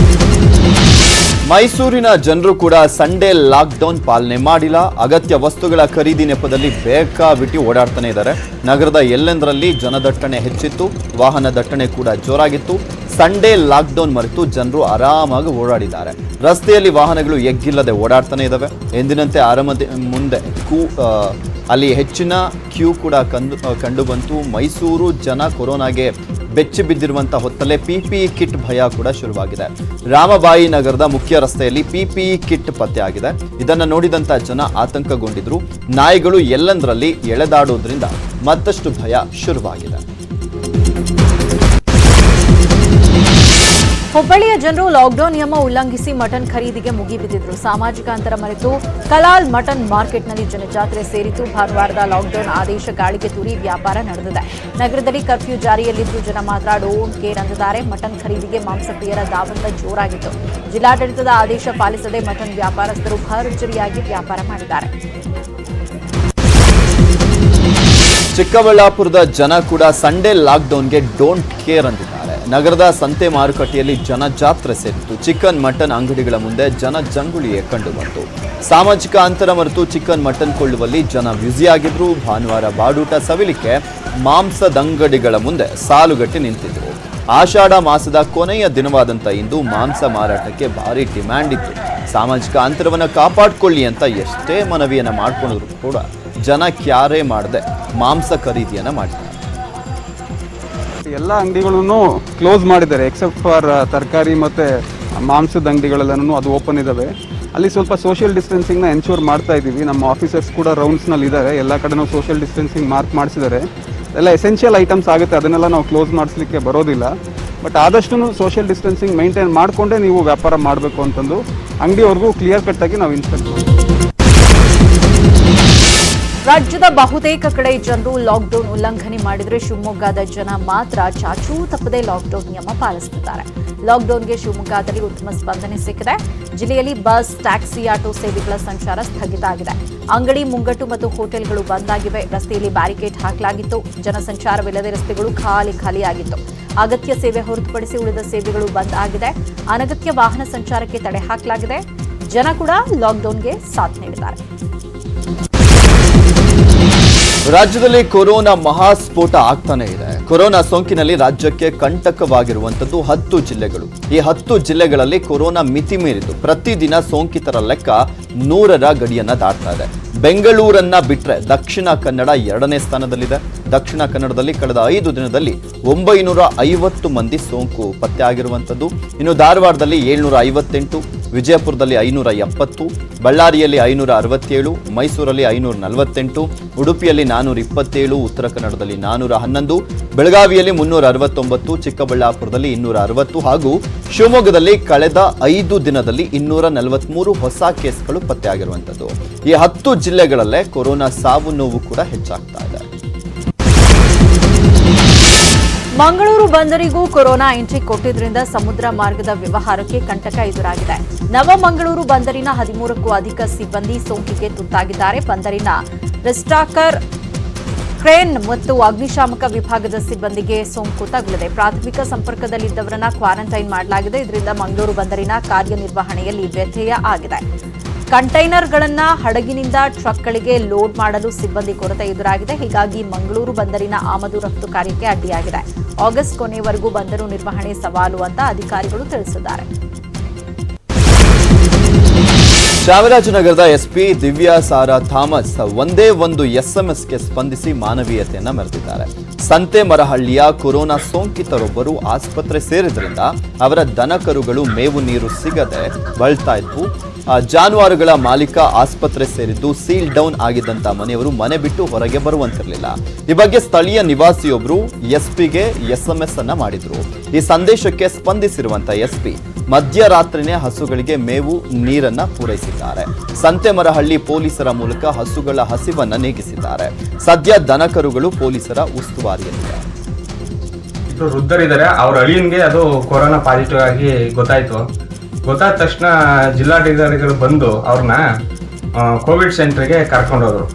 ಮೈಸೂರಿನ ಜನರು ಕೂಡ ಸಂಡೇ ಲಾಕ್ಡೌನ್ ಪಾಲನೆ ಮಾಡಿಲ್ಲ. ಅಗತ್ಯ ವಸ್ತುಗಳ ಖರೀದಿ ನೆಪದಲ್ಲಿ ಬೇಕಾಬಿಟ್ಟಿ ಓಡಾಡ್ತಾನೆ ಇದ್ದಾರೆ. ನಗರದ ಎಲ್ಲೆಂದರಲ್ಲಿ ಜನದಟ್ಟಣೆ ಹೆಚ್ಚಿತ್ತು. ವಾಹನ ದಟ್ಟಣೆ ಕೂಡ ಜೋರಾಗಿತ್ತು. ಸಂಡೇ ಲಾಕ್ಡೌನ್ ಮರೆತು ಜನರು ಆರಾಮಾಗಿ ಓಡಾಡಿದ್ದಾರೆ. ರಸ್ತೆಯಲ್ಲಿ ವಾಹನಗಳು ಎಗ್ಗಿಲ್ಲದೆ ಓಡಾಡ್ತಾನೆ ಇದ್ದಾವೆ. ಎಂದಿನಂತೆ ಆರಾಮದ ಮುಂದೆ ಅಲ್ಲಿ ಹೆಚ್ಚಿನ ಕ್ಯೂ ಕೂಡ ಕಂಡು ಬಂತು. ಮೈಸೂರು ಜನ ಕೊರೋನಾಗೆ ಬೆಚ್ಚಿ ಬಿದ್ದಿರುವಂತಹ ಹೊತ್ತಲ್ಲೇ PPE ಕಿಟ್ ಭಯ ಕೂಡ ಶುರುವಾಗಿದೆ. ರಾಮಬಾಯಿ ನಗರದ ಮುಖ್ಯ ರಸ್ತೆಯಲ್ಲಿ PPE ಕಿಟ್ ಪತ್ತೆಯಾಗಿದೆ. ಇದನ್ನು ನೋಡಿದಂತ ಜನ ಆತಂಕಗೊಂಡಿದ್ರು. ನಾಯಿಗಳು ಎಲ್ಲೆಂದರಲ್ಲಿ ಎಳೆದಾಡೋದ್ರಿಂದ ಮತ್ತಷ್ಟು ಭಯ ಶುರುವಾಗಿದೆ. ಹುಬ್ಬಳ್ಳಿಯ ಜನರು ಲಾಕ್ಡೌನ್ ನಿಯಮ ಉಲ್ಲಂಘಿಸಿ ಮಟನ್ ಖರೀದಿಗೆ ಮುಗಿಬಿದ್ದಿದ್ರು. ಸಾಮಾಜಿಕ ಅಂತರ ಮರೆತು ಕಲಾಲ್ ಮಟನ್ ಮಾರ್ಕೆಟ್ನಲ್ಲಿ ಜನಜಾತ್ರೆ ಸೇರಿತು. ಭಾನುವಾರದ ಲಾಕ್ಡೌನ್ ಆದೇಶ ಗಾಳಿಗೆ ತೂರಿ ವ್ಯಾಪಾರ ನಡೆದಿದೆ. ನಗರದಲ್ಲಿ ಕರ್ಫ್ಯೂ ಜಾರಿಯಲ್ಲಿದ್ದು ಜನ ಮಾತ್ರ ಡೋಂಟ್ ಕೇರ್ ಅಂದಿದ್ದಾರೆ. ಮಟನ್ ಖರೀದಿಗೆ ಮಾಂಸಪ್ರಿಯರ ದಾವಂತ ಜೋರಾಗಿತ್ತು. ಜಿಲ್ಲಾಡಳಿತದ ಆದೇಶ ಪಾಲಿಸದೆ ಮಟನ್ ವ್ಯಾಪಾರಸ್ಥರು ಭರ್ಜರಿಯಾಗಿ ವ್ಯಾಪಾರ ಮಾಡಿದ್ದಾರೆ. ಚಿಕ್ಕಬಳ್ಳಾಪುರದ ಜನ ಕೂಡ ಸಂಡೇ ಲಾಕ್ಡೌನ್ಗೆ ಡೋಂಟ್ ಕೇರ್ ಅಂದಿದ್ದಾರೆ. ನಗರದ ಸಂತೆ ಮಾರುಕಟ್ಟೆಯಲ್ಲಿ ಜನ ಜಾತ್ರೆ ಸೇರಿತ್ತು. ಚಿಕನ್ ಮಟನ್ ಅಂಗಡಿಗಳ ಮುಂದೆ ಜನ ಜಂಗುಳಿಯೇ ಕಂಡುಬಂತು. ಸಾಮಾಜಿಕ ಅಂತರ ಮರೆತು ಚಿಕನ್ ಮಟನ್ ಕೊಳ್ಳುವಲ್ಲಿ ಜನ ಬ್ಯುಸಿಯಾಗಿದ್ರು. ಭಾನುವಾರ ಬಾಡೂಟ ಸವಿಲಿಕ್ಕೆ ಮಾಂಸದಂಗಡಿಗಳ ಮುಂದೆ ಸಾಲುಗಟ್ಟಿ ನಿಂತಿದ್ರು. ಆಷಾಢ ಮಾಸದ ಕೊನೆಯ ದಿನವಾದಂಥ ಇಂದು ಮಾಂಸ ಮಾರಾಟಕ್ಕೆ ಭಾರಿ ಡಿಮ್ಯಾಂಡ್ ಇತ್ತು. ಸಾಮಾಜಿಕ ಅಂತರವನ್ನು ಕಾಪಾಡಿಕೊಳ್ಳಿ ಅಂತ ಎಷ್ಟೇ ಮನವಿಯನ್ನ ಮಾಡಿಕೊಂಡ್ರು ಕೂಡ ಜನ ಕ್ಯಾರೆ ಮಾಡದೆ ಮಾಂಸ ಖರೀದಿಯನ್ನ ಮಾಡಿದ್ದಾರೆ. ಎಲ್ಲ ಅಂಗಡಿಗಳನ್ನು ಕ್ಲೋಸ್ ಮಾಡಿದ್ದಾರೆ ಎಕ್ಸೆಪ್ಟ್ ಫಾರ್ ತರಕಾರಿ ಮತ್ತು ಮಾಂಸದ ಅಂಗಡಿಗಳೆಲ್ಲನೂ ಅದು ಓಪನ್ ಇದ್ದಾವೆ. ಅಲ್ಲಿ ಸ್ವಲ್ಪ ಸೋಷಿಯಲ್ ಡಿಸ್ಟೆನ್ಸಿಂಗ್ನ ಎನ್ಶೂರ್ ಮಾಡ್ತಾ ಇದ್ದೀವಿ. ನಮ್ಮ ಆಫೀಸರ್ಸ್ ಕೂಡ ರೌಂಡ್ಸ್ನಲ್ಲಿ ಇದ್ದಾರೆ, ಎಲ್ಲ ಕಡೆನೂ ಸೋಷಿಯಲ್ ಡಿಸ್ಟೆನ್ಸಿಂಗ್ ಮಾರ್ಕ್ ಮಾಡಿಸಿದ್ದಾರೆ. ಎಲ್ಲ ಎಸೆನ್ಷಿಯಲ್ ಐಟಮ್ಸ್ ಆಗುತ್ತೆ, ಅದನ್ನೆಲ್ಲ ನಾವು ಕ್ಲೋಸ್ ಮಾಡಿಸ್ಲಿಕ್ಕೆ ಬರೋದಿಲ್ಲ. ಬಟ್ ಆದಷ್ಟು ಸೋಷಿಯಲ್ ಡಿಸ್ಟೆನ್ಸಿಂಗ್ ಮೇಂಟೈನ್ ಮಾಡಿಕೊಂಡೇ ನೀವು ವ್ಯಾಪಾರ ಮಾಡಬೇಕು ಅಂತಂದು ಅಂಗಡಿಯವ್ರಿಗೂ ಕ್ಲಿಯರ್ ಕಟ್ಟಾಗಿ ನಾವು ಇನ್ಸ್ಟ್ರಕ್ಟ್ ಮಾಡ್ತೀವಿ. ರಾಜ್ಯದ ಬಹುತೇಕ ಕಡೆ ಜನರು ಲಾಕ್ಡೌನ್ ಉಲ್ಲಂಘನೆ ಮಾಡಿದರೆ ಶಿವಮೊಗ್ಗದ ಜನ ಮಾತ್ರ ಚಾಚೂ ತಪ್ಪದೆ ಲಾಕ್ಡೌನ್ ನಿಯಮ ಪಾಲಿಸುತ್ತಿದ್ದಾರೆ. ಲಾಕ್ಡೌನ್ಗೆ ಶಿವಮೊಗ್ಗದಲ್ಲಿ ಉತ್ತಮ ಸ್ಪಂದನೆ ಸಿಕ್ಕಿದೆ. ಜಿಲ್ಲೆಯಲ್ಲಿ ಬಸ್, ಟ್ಯಾಕ್ಸಿ, ಆಟೋ ಸೇವೆಗಳ ಸಂಚಾರ ಸ್ಥಗಿತ ಆಗಿದೆ. ಅಂಗಡಿ, ಮುಂಗಟ್ಟು ಮತ್ತು ಹೋಟೆಲ್ಗಳು ಬಂದ್ ಆಗಿವೆ. ರಸ್ತೆಯಲ್ಲಿ ಬ್ಯಾರಿಕೇಡ್ ಹಾಕಲಾಗಿತ್ತು. ಜನಸಂಚಾರವಿಲ್ಲದೆ ರಸ್ತೆಗಳು ಖಾಲಿಯಾಗಿತ್ತು. ಅಗತ್ಯ ಸೇವೆ ಹೊರತುಪಡಿಸಿ ಉಳಿದ ಸೇವೆಗಳು ಬಂದ್ ಆಗಿದೆ. ಅನಗತ್ಯ ವಾಹನ ಸಂಚಾರಕ್ಕೆ ತಡೆ ಹಾಕಲಾಗಿದೆ. ಜನ ಕೂಡ ಲಾಕ್ಡೌನ್ಗೆ ಸಾಥ್ ನೀಡಿದ್ದಾರೆ. ರಾಜ್ಯದಲ್ಲಿ ಕೊರೋನಾ ಮಹಾಸ್ಫೋಟ ಆಗ್ತಾನೆ ಇದೆ. ಕೊರೋನಾ ಸೋಂಕಿನಲ್ಲಿ ರಾಜ್ಯಕ್ಕೆ ಕಂಟಕವಾಗಿರುವಂತದ್ದು 10 ಜಿಲ್ಲೆಗಳು. ಈ 10 ಜಿಲ್ಲೆಗಳಲ್ಲಿ ಕೊರೋನಾ ಮಿತಿ ಮೀರಿದ್ದು ಪ್ರತಿದಿನ ಸೋಂಕಿತರ ಲೆಕ್ಕ 100ರ ಗಡಿಯನ್ನ ದಾಟ್ತಾ ಇದೆ. ಬೆಂಗಳೂರನ್ನ ಬಿಟ್ರೆ ದಕ್ಷಿಣ ಕನ್ನಡ 2ನೇ ಸ್ಥಾನದಲ್ಲಿದೆ. ದಕ್ಷಿಣ ಕನ್ನಡದಲ್ಲಿ ಕಳೆದ 5 ದಿನದಲ್ಲಿ 950 ಮಂದಿ ಸೋಂಕು ಪತ್ತೆ ಆಗಿರುವಂತದ್ದು. ಇನ್ನು ಧಾರವಾಡದಲ್ಲಿ 758, ವಿಜಯಪುರದಲ್ಲಿ 570, ಬಳ್ಳಾರಿಯಲ್ಲಿ 567, ಮೈಸೂರಲ್ಲಿ 548, ಉಡುಪಿಯಲ್ಲಿ 427, ಉತ್ತರ ಕನ್ನಡದಲ್ಲಿ 411, ಬೆಳಗಾವಿಯಲ್ಲಿ 369, ಚಿಕ್ಕಬಳ್ಳಾಪುರದಲ್ಲಿ 260 ಹಾಗೂ ಶಿವಮೊಗ್ಗದಲ್ಲಿ ಕಳೆದ 5 ದಿನದಲ್ಲಿ 243 ಹೊಸ ಕೇಸ್ಗಳು ಪತ್ತೆಯಾಗಿರುವಂತದ್ದು. ಈ 10 ಜಿಲ್ಲೆಗಳಲ್ಲೇ ಕೊರೋನಾ ಸಾವು ನೋವು ಕೂಡ ಹೆಚ್ಚಾಗ್ತಾ ಇದೆ. ಮಂಗಳೂರು ಬಂದರಿಗೂ ಕೊರೋನಾ ಎಂಟ್ರಿ ಕೊಟ್ಟಿದ್ದರಿಂದ ಸಮುದ್ರ ಮಾರ್ಗದ ವ್ಯವಹಾರಕ್ಕೆ ಕಂಟಕ ಎದುರಾಗಿದೆ. ನವಮಂಗಳೂರು ಬಂದರಿನ 13ಕ್ಕೂ ಅಧಿಕ ಸಿಬ್ಬಂದಿ ಸೋಂಕಿಗೆ ತುತ್ತಾಗಿದ್ದಾರೆ. ಬಂದರಿನ ರೆಸ್ಟಾಕರ್, ಕ್ರೇನ್ ಮತ್ತು ಅಗ್ನಿಶಾಮಕ ವಿಭಾಗದ ಸಿಬ್ಬಂದಿಗೆ ಸೋಂಕು ತಗುಲಿದೆ. ಪ್ರಾಥಮಿಕ ಸಂಪರ್ಕದಲ್ಲಿದ್ದವರನ್ನ ಕ್ವಾರಂಟೈನ್ ಮಾಡಲಾಗಿದೆ. ಇದರಿಂದ ಮಂಗಳೂರು ಬಂದರಿನ ಕಾರ್ಯನಿರ್ವಹಣೆಯಲ್ಲಿ ವ್ಯತ್ಯಯ ಆಗಿದೆ. ಕಂಟೈನರ್ಗಳನ್ನ ಹಡಗಿನಿಂದ ಟ್ರಕ್ಗಳಿಗೆ ಲೋಡ್ ಮಾಡಲು ಸಿಬ್ಬಂದಿ ಕೊರತೆ ಎದುರಾಗಿದೆ. ಹೀಗಾಗಿ ಮಂಗಳೂರು ಬಂದರಿನ ಆಮದು ರಫ್ತು ಕಾರ್ಯಕ್ಕೆ ಅಡ್ಡಿಯಾಗಿದೆ. ಆಗಸ್ಟ್ ಕೊನೆಯವರೆಗೂ ಬಂದರು ನಿರ್ವಹಣೆ ಸವಾಲು ಅಂತ ಅಧಿಕಾರಿಗಳು ತಿಳಿಸಿದ್ದಾರೆ. ಚಾಮರಾಜನಗರದ ಎಸ್ಪಿ ದಿವ್ಯಾ ಸಾರಾ ಥಾಮಸ್ ಒಂದೇ ಒಂದು ಎಸ್ಎಂಎಸ್ಗೆ ಸ್ಪಂದಿಸಿ ಮಾನವೀಯತೆಯನ್ನ ಮೆರೆದಿದ್ದಾರೆ. ಸಂತೆಮರಹಳ್ಳಿಯ ಕೊರೋನಾ ಸೋಂಕಿತರೊಬ್ಬರು ಆಸ್ಪತ್ರೆ ಸೇರಿದ್ರಿಂದ ಅವರ ದನಕರುಗಳು ಮೇವು ನೀರು ಸಿಗದೆ ಬಳಲ್ತಾ ಇದ್ವು. ಜಾನುವಾರುಗಳ ಮಾಲೀಕ ಆಸ್ಪತ್ರೆ ಸೇರಿದ್ದು ಸೀಲ್ ಡೌನ್ ಆಗಿದ್ದಂತ ಮನೆಯವರು ಮನೆ ಬಿಟ್ಟು ಹೊರಗೆ ಬರುವಂತಿರಲಿಲ್ಲ. ಈ ಬಗ್ಗೆ ಸ್ಥಳೀಯ ನಿವಾಸಿಯೊಬ್ಬರು ಎಸ್ಪಿಗೆ ಎಸ್ಎಂಎಸ್ ಅನ್ನ ಮಾಡಿದ್ರು. ಈ ಸಂದೇಶಕ್ಕೆ ಸ್ಪಂದಿಸಿರುವಂತ ಎಸ್ಪಿ ಮಧ್ಯರಾತ್ರಿನೇ ಹಸುಗಳಿಗೆ ಮೇವು ನೀರನ್ನ ಪೂರೈಸಿದ್ದಾರೆ. ಸಂತೆಮರಹಳ್ಳಿ ಪೊಲೀಸರ ಮೂಲಕ ಹಸುಗಳ ಹಸಿವನ್ನ ನೀಗಿಸಿದ್ದಾರೆ. ಸದ್ಯ ದನಕರುಗಳು ಪೊಲೀಸರ ಉಸ್ತುವಾರಿಯಲ್ಲಿದೆ. ವೃದ್ಧರಿದ್ದಾರೆ, ಅವ್ರ ಅಳಿಯನ್ಗೆ ಅದು ಕೊರೋನಾ ಪಾಸಿಟಿವ್ ಆಗಿ ಗೊತ್ತಾದ ತಕ್ಷಣ ಜಿಲ್ಲಾಧಿಕಾರಿಗಳು ಬಂದು ಅವ್ರನ್ನ ಕೋವಿಡ್ ಸೆಂಟರ್ಗೆ ಕರ್ಕೊಂಡೋದ್ರು.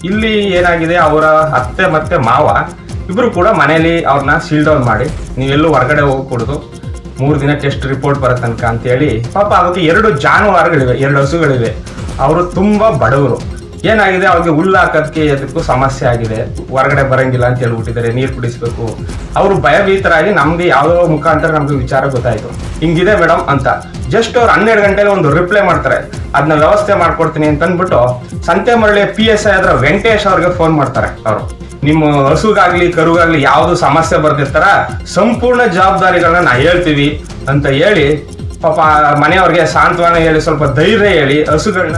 ಇಲ್ಲಿ ಏನಾಗಿದೆ, ಅವರ ಅತ್ತೆ ಮತ್ತೆ ಮಾವ ಇಬ್ರು ಕೂಡ ಮನೆಯಲ್ಲಿ ಅವ್ರನ್ನ ಸೀಲ್ ಡೌನ್ ಮಾಡಿ ನೀವೆಲ್ಲೂ ಹೊರಗಡೆ ಹೋಗಕೂಡದು, 3 ದಿನ ಟೆಸ್ಟ್ ರಿಪೋರ್ಟ್ ಬರೋ ತನಕ ಅಂತೇಳಿ. ಪಾಪ ಅದಕ್ಕೆ 2 ಜಾನುವಾರುಗಳಿವೆ, 2 ಹಸುಗಳಿವೆ. ಅವರು ತುಂಬಾ ಬಡವರು. ಏನಾಗಿದೆ, ಅವ್ರಿಗೆ ಹುಲ್ಲು ಹಾಕೋದಕ್ಕೆ ಅದಕ್ಕೂ ಸಮಸ್ಯೆ ಆಗಿದೆ. ಹೊರಗಡೆ ಬರಂಗಿಲ್ಲ ಅಂತ ಹೇಳ್ಬಿಟ್ಟಿದ್ದಾರೆ, ನೀರು ಕುಡಿಸ್ಬೇಕು. ಅವರು ಭಯಭೀತರಾಗಿ ನಮ್ಗೆ ಯಾವುದೋ ಮುಖಾಂತರ ನಮ್ಗೆ ವಿಚಾರ ಗೊತ್ತಾಯ್ತು, ಹಿಂಗಿದೆ ಮೇಡಮ್ ಅಂತ. ಜಸ್ಟ್ ಅವ್ರು 12 ಗಂಟೆಲಿ ಒಂದು ರಿಪ್ಲೈ ಮಾಡ್ತಾರೆ, ಅದನ್ನ ವ್ಯವಸ್ಥೆ ಮಾಡ್ಕೊಡ್ತೀನಿ ಅಂತ ಅಂದ್ಬಿಟ್ಟು ಸಂತೆಮರಳ್ಳಿ PSI ಆದ್ರ ವೆಂಕಟೇಶ್ ಅವ್ರಿಗೆ ಫೋನ್ ಮಾಡ್ತಾರೆ. ಅವರು ನಿಮ್ಮ ಹಸುಗಾಗ್ಲಿ ಕರುಗಾಗ್ಲಿ ಯಾವ್ದು ಸಮಸ್ಯೆ ಬರ್ದಿರ್ತಾರ, ಸಂಪೂರ್ಣ ಜವಾಬ್ದಾರಿಗಳನ್ನ ನಾ ಹೇಳ್ತೀವಿ ಅಂತ ಹೇಳಿ ಪಾಪ ಮನೆಯವ್ರಿಗೆ ಸಾಂತ್ವನ ಹೇಳಿ ಸ್ವಲ್ಪ ಧೈರ್ಯ ಹೇಳಿ ಹಸುಗಳನ್ನ.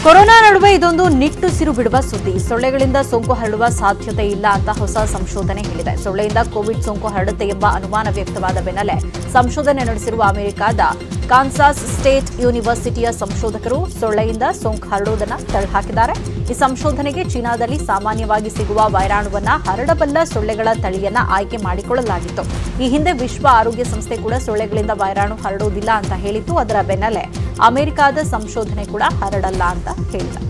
ಕೊರೋನಾ ನಡುವೆ ಇದೊಂದು ನಿಟ್ಟುಸಿರು ಬಿಡುವ ಸುದ್ದಿ. ಸೊಳ್ಳೆಗಳಿಂದ ಸೋಂಕು ಹರಡುವ ಸಾಧ್ಯತೆ ಇಲ್ಲ ಅಂತ ಹೊಸ ಸಂಶೋಧನೆ ಹೇಳಿದೆ. ಸೊಳ್ಳೆಯಿಂದ ಕೋವಿಡ್ ಸೋಂಕು ಹರಡುತ್ತೆ ಎಂಬ ಅನುಮಾನ ವ್ಯಕ್ತವಾದ ಬೆನ್ನಲ್ಲೇ ಸಂಶೋಧನೆ ನಡೆಸಿರುವ ಅಮೆರಿಕದ ಕಾನ್ಸಾಸ್ ಸ್ಟೇಟ್ ಯೂನಿವರ್ಸಿಟಿಯ ಸಂಶೋಧಕರು ಸೊಳ್ಳೆಯಿಂದ ಸೋಂಕು ಹರಡುವುದನ್ನು ತಳ್ಳಿಹಾಕಿದ್ದಾರೆ. ಈ ಸಂಶೋಧನೆಗೆ ಚೀನಾದಲ್ಲಿ ಸಾಮಾನ್ಯವಾಗಿ ಸಿಗುವ ವೈರಾಣುವನ್ನ ಹರಡಬಲ್ಲ ಸೊಳ್ಳೆಗಳ ತಳಿಯನ್ನ ಆಯ್ಕೆ ಮಾಡಿಕೊಳ್ಳಲಾಗಿತ್ತು. ಈ ಹಿಂದೆ ವಿಶ್ವ ಆರೋಗ್ಯ ಸಂಸ್ಥೆ ಕೂಡ ಸೊಳ್ಳೆಗಳಿಂದ ವೈರಾಣು ಹರಡುವುದಿಲ್ಲ ಅಂತ ಹೇಳಿತ್ತು. ಅದರ ಬೆನ್ನಲ್ಲೇ ಅಮೆರಿಕದ ಸಂಶೋಧನೆ ಕೂಡ ಹರಡಲ್ಲ ಅಂತ ಹೇಳಿದೆ.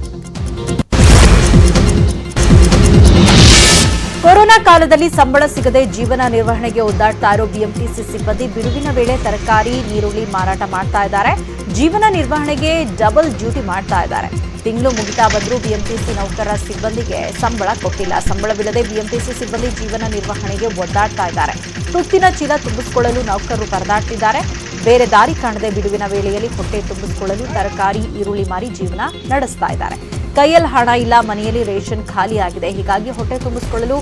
ಕೊರೋನಾ ಕಾಲದಲ್ಲಿ ಸಂಬಳ ಸಿಗದೆ ಜೀವನ ನಿರ್ವಹಣೆಗೆ ಒದ್ದಾಡ್ತಾ ಇರೋ ಬಿಎಂಟಿಸಿ ಸಿಬ್ಬಂದಿ ಬಿಡುವಿನ ವೇಳೆ ತರಕಾರಿ, ನೀರುಳ್ಳಿ ಮಾರಾಟ ಮಾಡ್ತಾ ಇದ್ದಾರೆ. ಜೀವನ ನಿರ್ವಹಣೆಗೆ ಡಬಲ್ ಡ್ಯೂಟಿ ಮಾಡ್ತಾ ಇದ್ದಾರೆ. ತಿಂಗಳು ಮುಗಿತಾ ಬಂದರೂ ಬಿಎಂಟಿಸಿ ನೌಕರರ ಸಿಬ್ಬಂದಿಗೆ ಸಂಬಳ ಕೊಟ್ಟಿಲ್ಲ. ಸಂಬಳವಿಲ್ಲದೆ ಬಿಎಂಟಿಸಿ ಸಿಬ್ಬಂದಿ ಜೀವನ ನಿರ್ವಹಣೆಗೆ ಒದ್ದಾಡ್ತಾ ಇದ್ದಾರೆ. ತುತ್ತಿನ ಚೀಲ ತುಂಬಿಸಿಕೊಳ್ಳಲು ನೌಕರರು ಪರದಾಡ್ತಿದ್ದಾರೆ. ಬೇರೆ ದಾರಿ ಕಾಣದೆ ಬಿಡುವಿನ ವೇಳೆಯಲ್ಲಿ ಹೊಟ್ಟೆ ತುಂಬಿಸಿಕೊಳ್ಳಲು ತರಕಾರಿ, ಈರುಳ್ಳಿ ಮಾರಿ ಜೀವನ ನಡೆಸ್ತಾ ಇದ್ದಾರೆ. ಕೈಯಲ್ಲಿ ಹಣ ಇಲ್ಲ, ಮನೆಯಲ್ಲಿ ರೇಷನ್ ಖಾಲಿ ಆಗಿದೆ. ಹೀಗಾಗಿ ಹೊಟ್ಟೆ ತುಂಬಿಸಿಕೊಳ್ಳಲು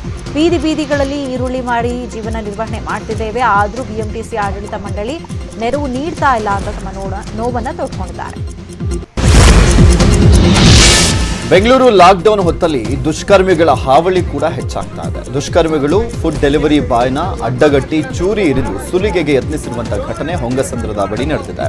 ಬೀದಿಗಳಲ್ಲಿ ಈರುಳ್ಳಿ ಮಾಡಿ ಜೀವನ ನಿರ್ವಹಣೆ ಮಾಡ್ತಿದ್ದೇವೆ. ಆದರೂ ಬಿಎಂಟಿಸಿ ಆಡಳಿತ ಮಂಡಳಿ ನೆರವು ನೀಡ್ತಾ ಇಲ್ಲ ಅಂತ ತಮ್ಮ ನೋವನ್ನ ತೋಡ್ಕೊಂಡಿದ್ದಾರೆ. ಬೆಂಗಳೂರು ಲಾಕ್ಡೌನ್ ಹೊತ್ತಲ್ಲಿ ದುಷ್ಕರ್ಮಿಗಳ ಹಾವಳಿ ಕೂಡ ಹೆಚ್ಚಾಗ್ತಾ ಇದೆ. ದುಷ್ಕರ್ಮಿಗಳು ಫುಡ್ ಡೆಲಿವರಿ ಬಾಯ್ನ ಅಡ್ಡಗಟ್ಟಿ ಚೂರಿ ಇರಿದು ಸುಲಿಗೆಗೆ ಯತ್ನಿಸಿರುವಂತಹ ಘಟನೆ ಹೊಂಗಸಂದ್ರದ ಬಳಿ ನಡೆದಿದೆ.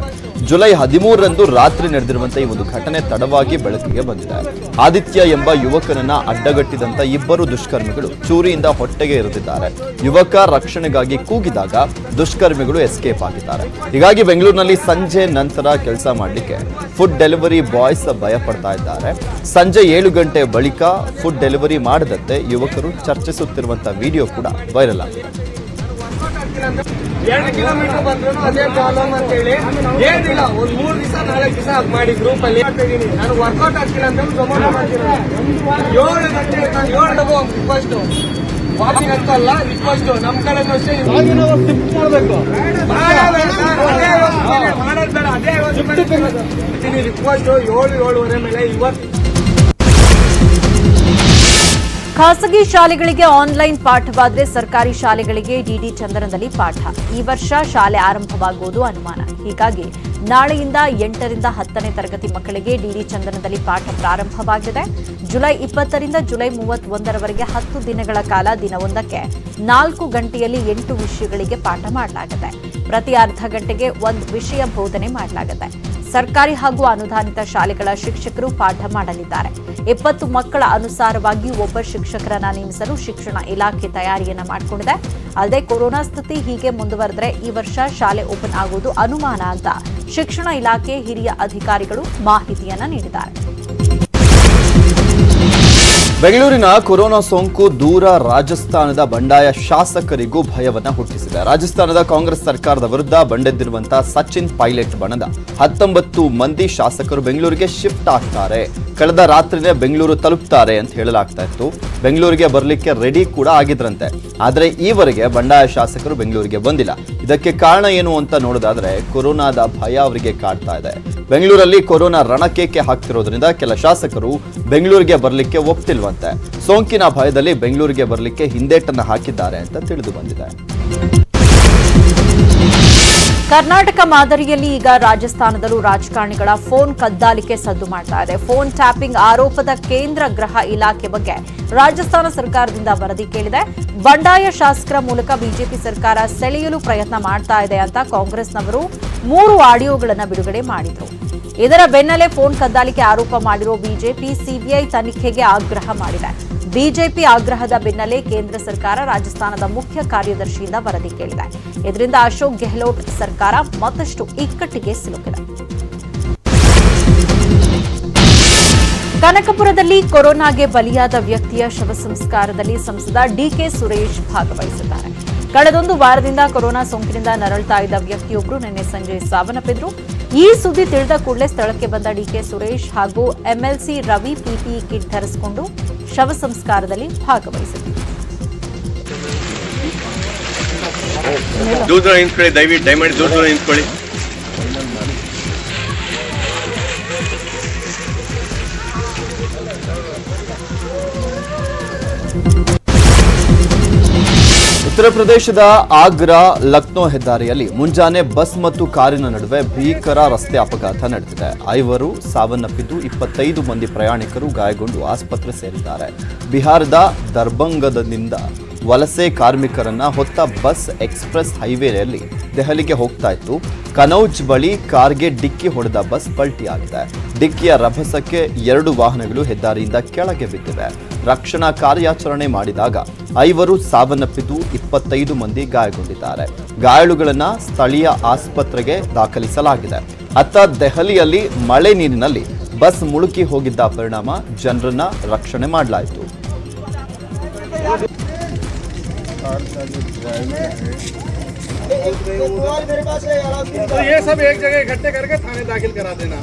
ಜುಲೈ 13ರಂದು ರಾತ್ರಿ ನಡೆದಿರುವಂತಹ ಈ ಒಂದು ಘಟನೆ ತಡವಾಗಿ ಬೆಳಕಿಗೆ ಬಂದಿದೆ. ಆದಿತ್ಯ ಎಂಬ ಯುವಕನನ್ನ ಅಡ್ಡಗಟ್ಟಿದಂತ ಇಬ್ಬರು ದುಷ್ಕರ್ಮಿಗಳು ಚೂರಿಯಿಂದ ಹೊಟ್ಟೆಗೆ ಇರಿದಿದ್ದಾರೆ. ಯುವಕ ರಕ್ಷಣೆಗಾಗಿ ಕೂಗಿದಾಗ ದುಷ್ಕರ್ಮಿಗಳು ಎಸ್ಕೇಪ್ ಆಗಿದ್ದಾರೆ. ಹೀಗಾಗಿ ಬೆಂಗಳೂರಿನಲ್ಲಿ ಸಂಜೆ ನಂತರ ಕೆಲಸ ಮಾಡಲಿಕ್ಕೆ ಫುಡ್ ಡೆಲಿವರಿ ಬಾಯ್ಸ್ ಭಯ ಪಡ್ತಾ ಇದ್ದಾರೆ. ಸಂಜೆ 7 ಗಂಟೆ ಬಳಿಕ ಫುಡ್ ಡೆಲಿವರಿ ಮಾಡದಂತೆ ಯುವಕರು ಚರ್ಚಿಸುತ್ತಿರುವಂತಹ ವಿಡಿಯೋ ಕೂಡ ವೈರಲ್ ಆಗಿದೆ. 2 ಕಿಲೋಮೀಟರ್ ಬಂದ್ರು ಅದೇ ಪ್ರಾಬ್ಲಮ್ ಅಂತ ಹೇಳಿ ಏನಿಲ್ಲ, ಒಂದ್ 3 ದಿವಸ 4 ದಿವಸ ಮಾಡಿ ಗ್ರೂಪ್ ಅಲ್ಲಿ ನಾನು ವರ್ಕೌಟ್ ಆಗ್ತಿಲ್ಲ ಅಂತ ಪ್ರಮೋಟ್ ಮಾಡ್ತೀನಿ. 7 ಗಂಟೆ 7 ಡಬ್ಬ ಫಸ್ಟ್ ವಾಕಿಂಗ್ ಅಂತ ಅಲ್ಲ, ಫಸ್ಟ್ ನಮ್ ಕಡೆ ಅಷ್ಟೇ ಮಾಡಬೇಕು ಮಾಡೋದ್ ಬೇಡ. ಅದೇ ರಿಕ್ವೆಸ್ಟ್ 7-7:30 ಮೇಲೆ ಇವತ್ತು ಖಾಸಗಿ ಶಾಲೆಗಳಿಗೆ ಆನ್ಲೈನ್ ಪಾಠವಾದರೆ ಸರ್ಕಾರಿ ಶಾಲೆಗಳಿಗೆ ಡಿಡಿ ಚಂದನದಲ್ಲಿ ಪಾಠ. ಈ ವರ್ಷ ಶಾಲೆ ಆರಂಭವಾಗುವುದು ಅನುಮಾನ. ಹೀಗಾಗಿ ನಾಳೆಯಿಂದ 8ರಿಂದ 10ನೇ ತರಗತಿ ಮಕ್ಕಳಿಗೆ ಡಿಡಿ ಚಂದನದಲ್ಲಿ ಪಾಠ ಪ್ರಾರಂಭವಾಗಿದೆ. ಜುಲೈ 20ರಿಂದ ಜುಲೈ 31ರವರೆಗೆ 10 ದಿನಗಳ ಕಾಲ ದಿನವೊಂದಕ್ಕೆ 4 ಗಂಟೆಯಲ್ಲಿ 8 ವಿಷಯಗಳಿಗೆ ಪಾಠ ಮಾಡಲಾಗಿದೆ. ಪ್ರತಿ ಅರ್ಧ ಗಂಟೆಗೆ 1 ವಿಷಯ ಬೋಧನೆ ಮಾಡಲಾಗಿದೆ. ಸರ್ಕಾರಿ ಹಾಗೂ ಅನುದಾನಿತ ಶಾಲೆಗಳ ಶಿಕ್ಷಕರು ಪಾಠ ಮಾಡಲಿದ್ದಾರೆ. 20 ಮಕ್ಕಳ ಅನುಸಾರವಾಗಿ ಒಬ್ಬ ಶಿಕ್ಷಕರನ್ನ ನೇಮಿಸಲು ಶಿಕ್ಷಣ ಇಲಾಖೆ ತಯಾರಿಯನ್ನ ಮಾಡಿಕೊಂಡಿದೆ. ಅಲ್ಲದೆ ಕೊರೋನಾ ಸ್ಥಿತಿ ಹೀಗೆ ಮುಂದುವರೆದರೆ ಈ ವರ್ಷ ಶಾಲೆ ಓಪನ್ ಆಗುವುದು ಅನುಮಾನ ಅಂತ ಶಿಕ್ಷಣ ಇಲಾಖೆ ಹಿರಿಯ ಅಧಿಕಾರಿಗಳು ಮಾಹಿತಿಯನ್ನ ನೀಡಿದ್ದಾರೆ. ಬೆಂಗಳೂರಿನ ಕೊರೋನಾ ಸೋಂಕು ದೂರ ರಾಜಸ್ಥಾನದ ಬಂಡಾಯ ಶಾಸಕರಿಗೂ ಭಯವನ್ನ ಹುಟ್ಟಿಸಿದೆ. ರಾಜಸ್ಥಾನದ ಕಾಂಗ್ರೆಸ್ ಸರ್ಕಾರದ ವಿರುದ್ಧ ಬಂಡೆದ್ದಿರುವಂತಹ ಸಚಿನ್ ಪೈಲಟ್ ಬಣದ 19 ಮಂದಿ ಶಾಸಕರು ಬೆಂಗಳೂರಿಗೆ ಶಿಫ್ಟ್ ಆಗ್ತಾರೆ. ಕಳೆದ ರಾತ್ರಿನೇ ಬೆಂಗಳೂರು ತಲುಪ್ತಾರೆ ಅಂತ ಹೇಳಲಾಗ್ತಾ ಇತ್ತು. ಬೆಂಗಳೂರಿಗೆ ಬರಲಿಕ್ಕೆ ರೆಡಿ ಕೂಡ ಆಗಿದ್ರಂತೆ. ಆದರೆ ಈವರೆಗೆ ಬಂಡಾಯ ಶಾಸಕರು ಬೆಂಗಳೂರಿಗೆ ಬಂದಿಲ್ಲ. ಇದಕ್ಕೆ ಕಾರಣ ಏನು ಅಂತ ನೋಡೋದಾದ್ರೆ ಕೊರೋನಾದ ಭಯ ಅವರಿಗೆ ಕಾಡ್ತಾ ಇದೆ. ಬೆಂಗಳೂರಲ್ಲಿ ಕೊರೋನಾ ರಣಕೇಕೆ ಹಾಕ್ತಿರೋದ್ರಿಂದ ಕೆಲ ಶಾಸಕರು ಬೆಂಗಳೂರಿಗೆ ಬರಲಿಕ್ಕೆ ಒಪ್ತಿಲ್ವಂತೆ. ಸೋಂಕಿನ ಭಯದಲ್ಲಿ ಬೆಂಗಳೂರಿಗೆ ಬರಲಿಕ್ಕೆ ಹಿಂದೇಟನ್ನ ಹಾಕಿದ್ದಾರೆ ಅಂತ ತಿಳಿದು ಬಂದಿದೆ. ಕರ್ನಾಟಕ ಮಾದರಿಯಲ್ಲಿ ಈಗ ರಾಜಸ್ಥಾನದಲ್ಲೂ ರಾಜಕಾರಣಿಗಳ ಫೋನ್ ಕದ್ದಾಲಿಕೆ ಸದ್ದು ಮಾಡ್ತಾ ಇದೆ. ಫೋನ್ ಟ್ಯಾಪಿಂಗ್ ಆರೋಪದ ಕೇಂದ್ರ ಗೃಹ ಇಲಾಖೆ ಬಗ್ಗೆ ರಾಜಸ್ಥಾನ ಸರ್ಕಾರದಿಂದ ವರದಿ ಕೇಳಿದೆ. ಬಂಡಾಯ ಶಾಸಕರ ಮೂಲಕ ಬಿಜೆಪಿ ಸರ್ಕಾರ ಸೆಳೆಯಲು ಪ್ರಯತ್ನ ಮಾಡ್ತಾ ಇದೆ ಅಂತ ಕಾಂಗ್ರೆಸ್ನವರು 3 ಆಡಿಯೋಗಳನ್ನು ಬಿಡುಗಡೆ ಮಾಡಿದ್ರು. ಇದರ ಬೆನ್ನಲ್ಲೇ ಫೋನ್ ಕದ್ದಾಲಿಕೆ ಆರೋಪ ಮಾಡಿರೋ ಬಿಜೆಪಿ ಸಿಬಿಐ ತನಿಖೆಗೆ ಆಗ್ರಹ ಮಾಡಿದೆ. ಬಿಜೆಪಿ ಆಗ್ರಹದ ಬೆನ್ನಲ್ಲೇ ಕೇಂದ್ರ ಸರ್ಕಾರ ರಾಜಸ್ಥಾನದ ಮುಖ್ಯ ಕಾರ್ಯದರ್ಶಿಯಿಂದ ವರದಿ ಕೇಳಿದೆ. ಇದರಿಂದ ಅಶೋಕ್ ಗೆಹ್ಲೋಟ್ ಸರ್ಕಾರ ಮತ್ತಷ್ಟು ಇಕ್ಕಟ್ಟಿಗೆ ಸಿಲುಕಿದೆ. ಕನಕಪುರದಲ್ಲಿ ಕೊರೋನಾಗೆ ಬಲಿಯಾದ ವ್ಯಕ್ತಿಯ ಶವ ಸಂಸ್ಕಾರದಲ್ಲಿ ಸಂಸದ ಡಿಕೆ ಸುರೇಶ್ ಭಾಗವಹಿಸಿದ್ದಾರೆ. ಕಳೆದೊಂದು ವಾರದಿಂದ ಕೊರೋನಾ ಸೋಂಕಿನಿಂದ ನರಳ್ತಾ ಇದ್ದ ವ್ಯಕ್ತಿಯೊಬ್ಬರು ನಿನ್ನೆ ಸಂಜೆ ಸಾವನ್ನಪ್ಪಿದ್ರು. ಈ ಸುದ್ದಿ ತಿಳಿದ ಕೂಡಲೇ ಸ್ಥಳಕ್ಕೆ ಬಂದ ಡಿಕೆ ಸುರೇಶ್ ಹಾಗೂ ಎಂಎಲ್ಸಿ ರವಿ ಪಿಪಿಇ ಕಿಟ್ ಧರಿಸಿಕೊಂಡು ಶವ ಸಂಸ್ಕಾರದಲ್ಲಿ ಭಾಗವಹಿಸಿದರು. ಉತ್ತರ ಪ್ರದೇಶದ ಆಗ್ರಾ ಲಕ್ನೋ ಹೆದ್ದಾರಿಯಲ್ಲಿ ಮುಂಜಾನೆ ಬಸ್ ಮತ್ತು ಕಾರಿನ ನಡುವೆ ಭೀಕರ ರಸ್ತೆ ಅಪಘಾತ ನಡೆದಿದೆ. 5 ಸಾವನ್ನಪ್ಪಿದ್ದು 25 ಮಂದಿ ಪ್ರಯಾಣಿಕರು ಗಾಯಗೊಂಡು ಆಸ್ಪತ್ರೆ ಸೇರಿದ್ದಾರೆ. ಬಿಹಾರದ ದರ್ಭಂಗದಿಂದ ವಲಸೆ ಕಾರ್ಮಿಕರನ್ನ ಹೊತ್ತ ಬಸ್ ಎಕ್ಸ್ಪ್ರೆಸ್ ಹೈವೇಯಲ್ಲಿ ದೆಹಲಿಗೆ ಹೋಗ್ತಾ ಇತ್ತು. ಕನೌಜ್ ಬಳಿ ಕಾರ್ಗೆ ಡಿಕ್ಕಿ ಹೊಡೆದ ಬಸ್ ಪಲ್ಟಿಯಾಗಿದೆ. ಡಿಕ್ಕಿಯ ರಭಸಕ್ಕೆ 2 ವಾಹನಗಳು ಹೆದ್ದಾರಿಯಿಂದ ಕೆಳಗೆ ಬಿದ್ದಿವೆ. ರಕ್ಷಣಾ ಕಾರ್ಯಾಚರಣೆ ಮಾಡಿದಾಗ 5 ಸಾವನ್ನಪ್ಪಿದ್ದು 25 ಮಂದಿ ಗಾಯಗೊಂಡಿದ್ದಾರೆ. ಗಾಯಾಳುಗಳನ್ನ ಸ್ಥಳೀಯ ಆಸ್ಪತ್ರೆಗೆ ದಾಖಲಿಸಲಾಗಿದೆ. ಅತ್ತ ದೆಹಲಿಯಲ್ಲಿ ಮಳೆ ನೀರಿನಲ್ಲಿ ಬಸ್ ಮುಳುಗಿ ಹೋಗಿದ್ದ ಪರಿಣಾಮ ಜನರನ್ನ ರಕ್ಷಣೆ ಮಾಡಲಾಯಿತು. तो ये सब एक जगह इकट्ठे करके थाने दाखिल करा देना.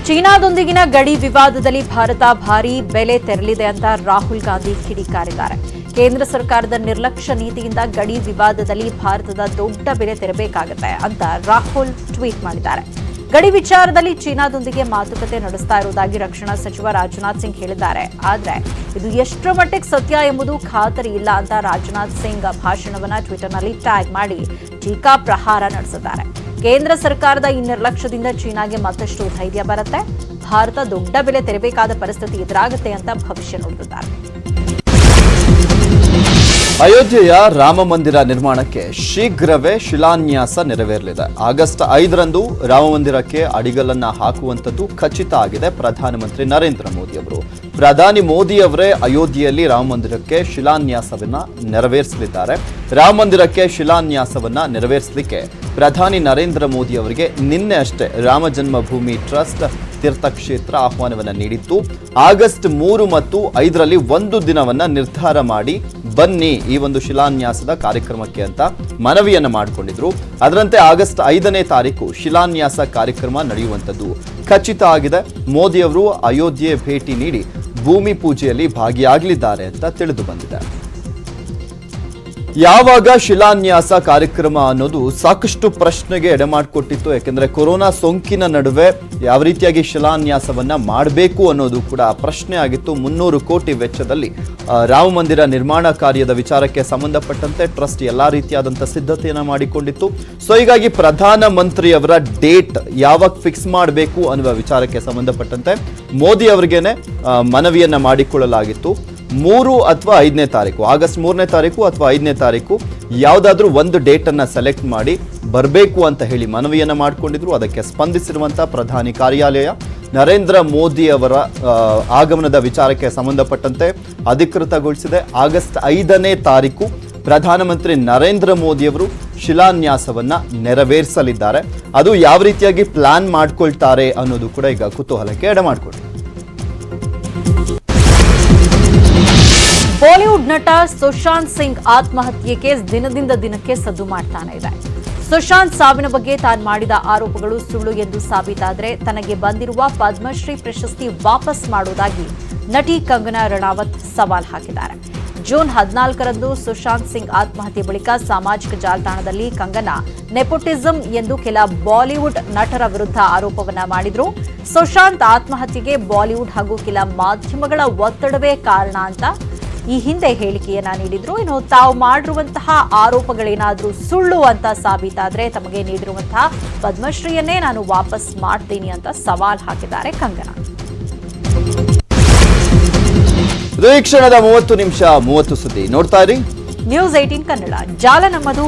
ಚೀನಾದೊಂದಿಗಿನ ಗಡಿ ವಿವಾದದಲ್ಲಿ ಭಾರತ ಭಾರೀ ಬೆಲೆ ತೆರಳಿದೆ ಅಂತ ರಾಹುಲ್ ಗಾಂಧಿ ಕಿಡಿಕಾರಿದ್ದಾರೆ. ಕೇಂದ್ರ ಸರ್ಕಾರದ ನಿರ್ಲಕ್ಷ್ಯ ನೀತಿಯಿಂದ ಗಡಿ ವಿವಾದದಲ್ಲಿ ಭಾರತದ ದೊಡ್ಡ ಬೆಲೆ ತೆರಬೇಕಾಗುತ್ತೆ ಅಂತ ರಾಹುಲ್ ಟ್ವೀಟ್ ಮಾಡಿದ್ದಾರೆ. ಗಡಿ ವಿಚಾರದಲ್ಲಿ ಚೀನಾದೊಂದಿಗೆ ಮಾತುಕತೆ ನಡೆಸ್ತಾ ಇರುವುದಾಗಿ ರಕ್ಷಣಾ ಸಚಿವ ರಾಜನಾಥ್ ಸಿಂಗ್ ಹೇಳಿದ್ದಾರೆ. ಆದರೆ ಇದು ಎಷ್ಟರ ಮಟ್ಟಿಗೆ ಸತ್ಯ ಎಂಬುದು ಖಾತರಿ ಇಲ್ಲ ಅಂತ ರಾಜನಾಥ್ ಸಿಂಗ್ ಭಾಷಣವನ್ನ ಟ್ವಿಟರ್ನಲ್ಲಿ ಟ್ಯಾಗ್ ಮಾಡಿ ಟೀಕಾ ಪ್ರಹಾರ ನಡೆಸಿದ್ದಾರೆ. ಕೇಂದ್ರ ಸರ್ಕಾರದ ಈ ನಿರ್ಲಕ್ಷ್ಯದಿಂದ ಚೀನಾಗೆ ಮತ್ತಷ್ಟು ಧೈರ್ಯ ಬರುತ್ತೆ, ಭಾರತ ದೊಡ್ಡ ಬೆಲೆ ತೆರಬೇಕಾದ ಪರಿಸ್ಥಿತಿ ಎದುರಾಗುತ್ತೆ ಅಂತ ಭವಿಷ್ಯ ನುಡಿದಿದ್ದಾರೆ. ಅಯೋಧ್ಯೆಯ ರಾಮ ಮಂದಿರ ನಿರ್ಮಾಣಕ್ಕೆ ಶೀಘ್ರವೇ ಶಿಲಾನ್ಯಾಸ ನೆರವೇರಲಿದೆ. ಆಗಸ್ಟ್ 5ರಂದು ರಾಮ ಮಂದಿರಕ್ಕೆ ಅಡಿಗಲನ್ನ ಹಾಕುವಂಥದ್ದು ಖಚಿತ ಆಗಿದೆ. ಪ್ರಧಾನಮಂತ್ರಿ ನರೇಂದ್ರ ಮೋದಿ ಅವರು ಪ್ರಧಾನಿ ಮೋದಿ ಅವರೇ ಅಯೋಧ್ಯೆಯಲ್ಲಿ ರಾಮ ಮಂದಿರಕ್ಕೆ ಶಿಲಾನ್ಯಾಸವನ್ನ ನೆರವೇರಿಸಲಿದ್ದಾರೆ. ರಾಮ ಮಂದಿರಕ್ಕೆ ಶಿಲಾನ್ಯಾಸವನ್ನ ನೆರವೇರಿಸಲಿಕ್ಕೆ ಪ್ರಧಾನಿ ನರೇಂದ್ರ ಮೋದಿ ಅವರಿಗೆ ನಿನ್ನೆ ಅಷ್ಟೇ ರಾಮ ಜನ್ಮಭೂಮಿ ಟ್ರಸ್ಟ್ ತೀರ್ಥಕ್ಷೇತ್ರ ಆಹ್ವಾನವನ್ನ ನೀಡಿತ್ತು. ಆಗಸ್ಟ್ 3 ಮತ್ತು 5ರಲ್ಲಿ ಒಂದು ದಿನವನ್ನ ನಿರ್ಧಾರ ಮಾಡಿ ಬನ್ನಿ ಈ ಒಂದು ಶಿಲಾನ್ಯಾಸದ ಕಾರ್ಯಕ್ರಮಕ್ಕೆ ಅಂತ ಮನವಿಯನ್ನ ಮಾಡಿಕೊಂಡಿದ್ರು. ಅದರಂತೆ ಆಗಸ್ಟ್ 5ನೇ ತಾರೀಕು ಶಿಲಾನ್ಯಾಸ ಕಾರ್ಯಕ್ರಮ ನಡೆಯುವಂಥದ್ದು ಖಚಿತ ಆಗಿದೆ. ಮೋದಿ ಅವರು ಅಯೋಧ್ಯೆ ಭೇಟಿ ನೀಡಿ ಭೂಮಿ ಪೂಜೆಯಲ್ಲಿ ಭಾಗಿಯಾಗಲಿದ್ದಾರೆ ಅಂತ ತಿಳಿದು ಬಂದಿದೆ. ಯಾವಾಗ ಶಿಲಾನ್ಯಾಸ ಕಾರ್ಯಕ್ರಮ ಅನ್ನೋದು ಸಾಕಷ್ಟು ಪ್ರಶ್ನೆಗೆ ಎಡೆಮಾಡಿಕೊಟ್ಟಿತ್ತು. ಯಾಕೆಂದ್ರೆ ಕೊರೋನಾ ಸೋಂಕಿನ ನಡುವೆ ಯಾವ ರೀತಿಯಾಗಿ ಶಿಲಾನ್ಯಾಸವನ್ನ ಮಾಡಬೇಕು ಅನ್ನೋದು ಕೂಡ ಪ್ರಶ್ನೆ ಆಗಿತ್ತು. 300 ಕೋಟಿ ವೆಚ್ಚದಲ್ಲಿ ರಾಮ ಮಂದಿರ ನಿರ್ಮಾಣ ಕಾರ್ಯದ ವಿಚಾರಕ್ಕೆ ಸಂಬಂಧಪಟ್ಟಂತೆ ಟ್ರಸ್ಟ್ ಎಲ್ಲಾ ರೀತಿಯಾದಂತಹ ಸಿದ್ಧತೆಯನ್ನ ಮಾಡಿಕೊಂಡಿತ್ತು. ಸೊ ಹೀಗಾಗಿ ಪ್ರಧಾನ ಮಂತ್ರಿಯವರ ಡೇಟ್ ಯಾವಾಗ ಫಿಕ್ಸ್ ಮಾಡಬೇಕು ಅನ್ನುವ ವಿಚಾರಕ್ಕೆ ಸಂಬಂಧಪಟ್ಟಂತೆ ಮೋದಿ ಅವರಿಗೇನೆ ಮನವಿಯನ್ನ ಮಾಡಿಕೊಳ್ಳಲಾಗಿತ್ತು. 3 ಅಥವಾ 5ನೇ ತಾರೀಕು, ಆಗಸ್ಟ್ 3ನೇ ತಾರೀಕು ಅಥವಾ 5ನೇ ತಾರೀಕು ಯಾವುದಾದ್ರೂ ಒಂದು ಡೇಟ್ ಅನ್ನ ಸೆಲೆಕ್ಟ್ ಮಾಡಿ ಬರಬೇಕು ಅಂತ ಹೇಳಿ ಮನವಿಯನ್ನ ಮಾಡಿಕೊಂಡಿದ್ರು. ಅದಕ್ಕೆ ಸ್ಪಂದಿಸಿರುವಂತಹ ಪ್ರಧಾನಿ ಕಾರ್ಯಾಲಯ ನರೇಂದ್ರ ಮೋದಿ ಅವರ ಆಗಮನದ ವಿಚಾರಕ್ಕೆ ಸಂಬಂಧಪಟ್ಟಂತೆ ಅಧಿಕೃತಗೊಳಿಸಿದೆ. ಆಗಸ್ಟ್ 5ನೇ ತಾರೀಕು ಪ್ರಧಾನಮಂತ್ರಿ ನರೇಂದ್ರ ಮೋದಿ ಅವರು ಶಿಲಾನ್ಯಾಸವನ್ನ ನೆರವೇರಿಸಲಿದ್ದಾರೆ. ಅದು ಯಾವ ರೀತಿಯಾಗಿ ಪ್ಲಾನ್ ಮಾಡ್ಕೊಳ್ತಾರೆ ಅನ್ನೋದು ಕೂಡ ಈಗ ಕುತೂಹಲಕ್ಕೆ ಎಡೆಮಾಡಿಕೊಂಡಿದೆ. ಬಾಲಿವುಡ್ ನಟ ಸುಶಾಂತ್ ಸಿಂಗ್ ಆತ್ಮಹತ್ಯೆ ಕೇಸ್ ದಿನದಿಂದ ದಿನಕ್ಕೆ ಸದ್ದು ಮಾಡ್ತಾನೆ ಇದೆ. ಸುಶಾಂತ್ ಸಾವಿನ ಬಗ್ಗೆ ತಾನು ಮಾಡಿದ ಆರೋಪಗಳು ಸುಳ್ಳು ಎಂದು ಸಾಬೀತಾದರೆ ತನಗೆ ಬಂದಿರುವ ಪದ್ಮಶ್ರೀ ಪ್ರಶಸ್ತಿ ವಾಪಸ್ ಮಾಡುವುದಾಗಿ ನಟಿ ಕಂಗನಾ ರಣಾವತ್ ಸವಾಲ್ ಹಾಕಿದ್ದಾರೆ. ಜೂನ್ 14ರಂದು ಸುಶಾಂತ್ ಸಿಂಗ್ ಆತ್ಮಹತ್ಯೆ ಬಳಿಕ ಸಾಮಾಜಿಕ ಜಾಲತಾಣದಲ್ಲಿ ಕಂಗನಾ ನೆಪೋಟಿಸಂ ಎಂದು ಕೆಲ ಬಾಲಿವುಡ್ ನಟರ ವಿರುದ್ಧ ಆರೋಪವನ್ನ ಮಾಡಿದ್ರು. ಸುಶಾಂತ್ ಆತ್ಮಹತ್ಯೆಗೆ ಬಾಲಿವುಡ್ ಹಾಗೂ ಕೆಲ ಮಾಧ್ಯಮಗಳ ಒತ್ತಡವೇ ಕಾರಣ ಅಂತ ಈ ಹಿಂದೆ ಹೇಳಿಕೆಯನ್ನ ನೀಡಿದ್ರು. ಇನ್ನು ತಾವು ಮಾಡಿರುವಂತಹ ಆರೋಪಗಳೇನಾದ್ರೂ ಸುಳ್ಳು ಅಂತ ಸಾಬೀತಾದ್ರೆ ತಮಗೆ ನೀಡಿರುವಂತಹ ಪದ್ಮಶ್ರೀಯನ್ನೇ ನಾನು ವಾಪಸ್ ಮಾಡ್ತೀನಿ ಅಂತ ಸವಾಲ್ ಹಾಕಿದ್ದಾರೆ ಕಂಗನಾ. ಈ ಕ್ಷಣದ 30 ನಿಮಿಷ 30 ಸುದ್ದಿ ನೋಡ್ತಾ ಇರಿ ನ್ಯೂಸ್ 18 ಕನ್ನಡ. ಜಾಲ ನಮ್ಮದು.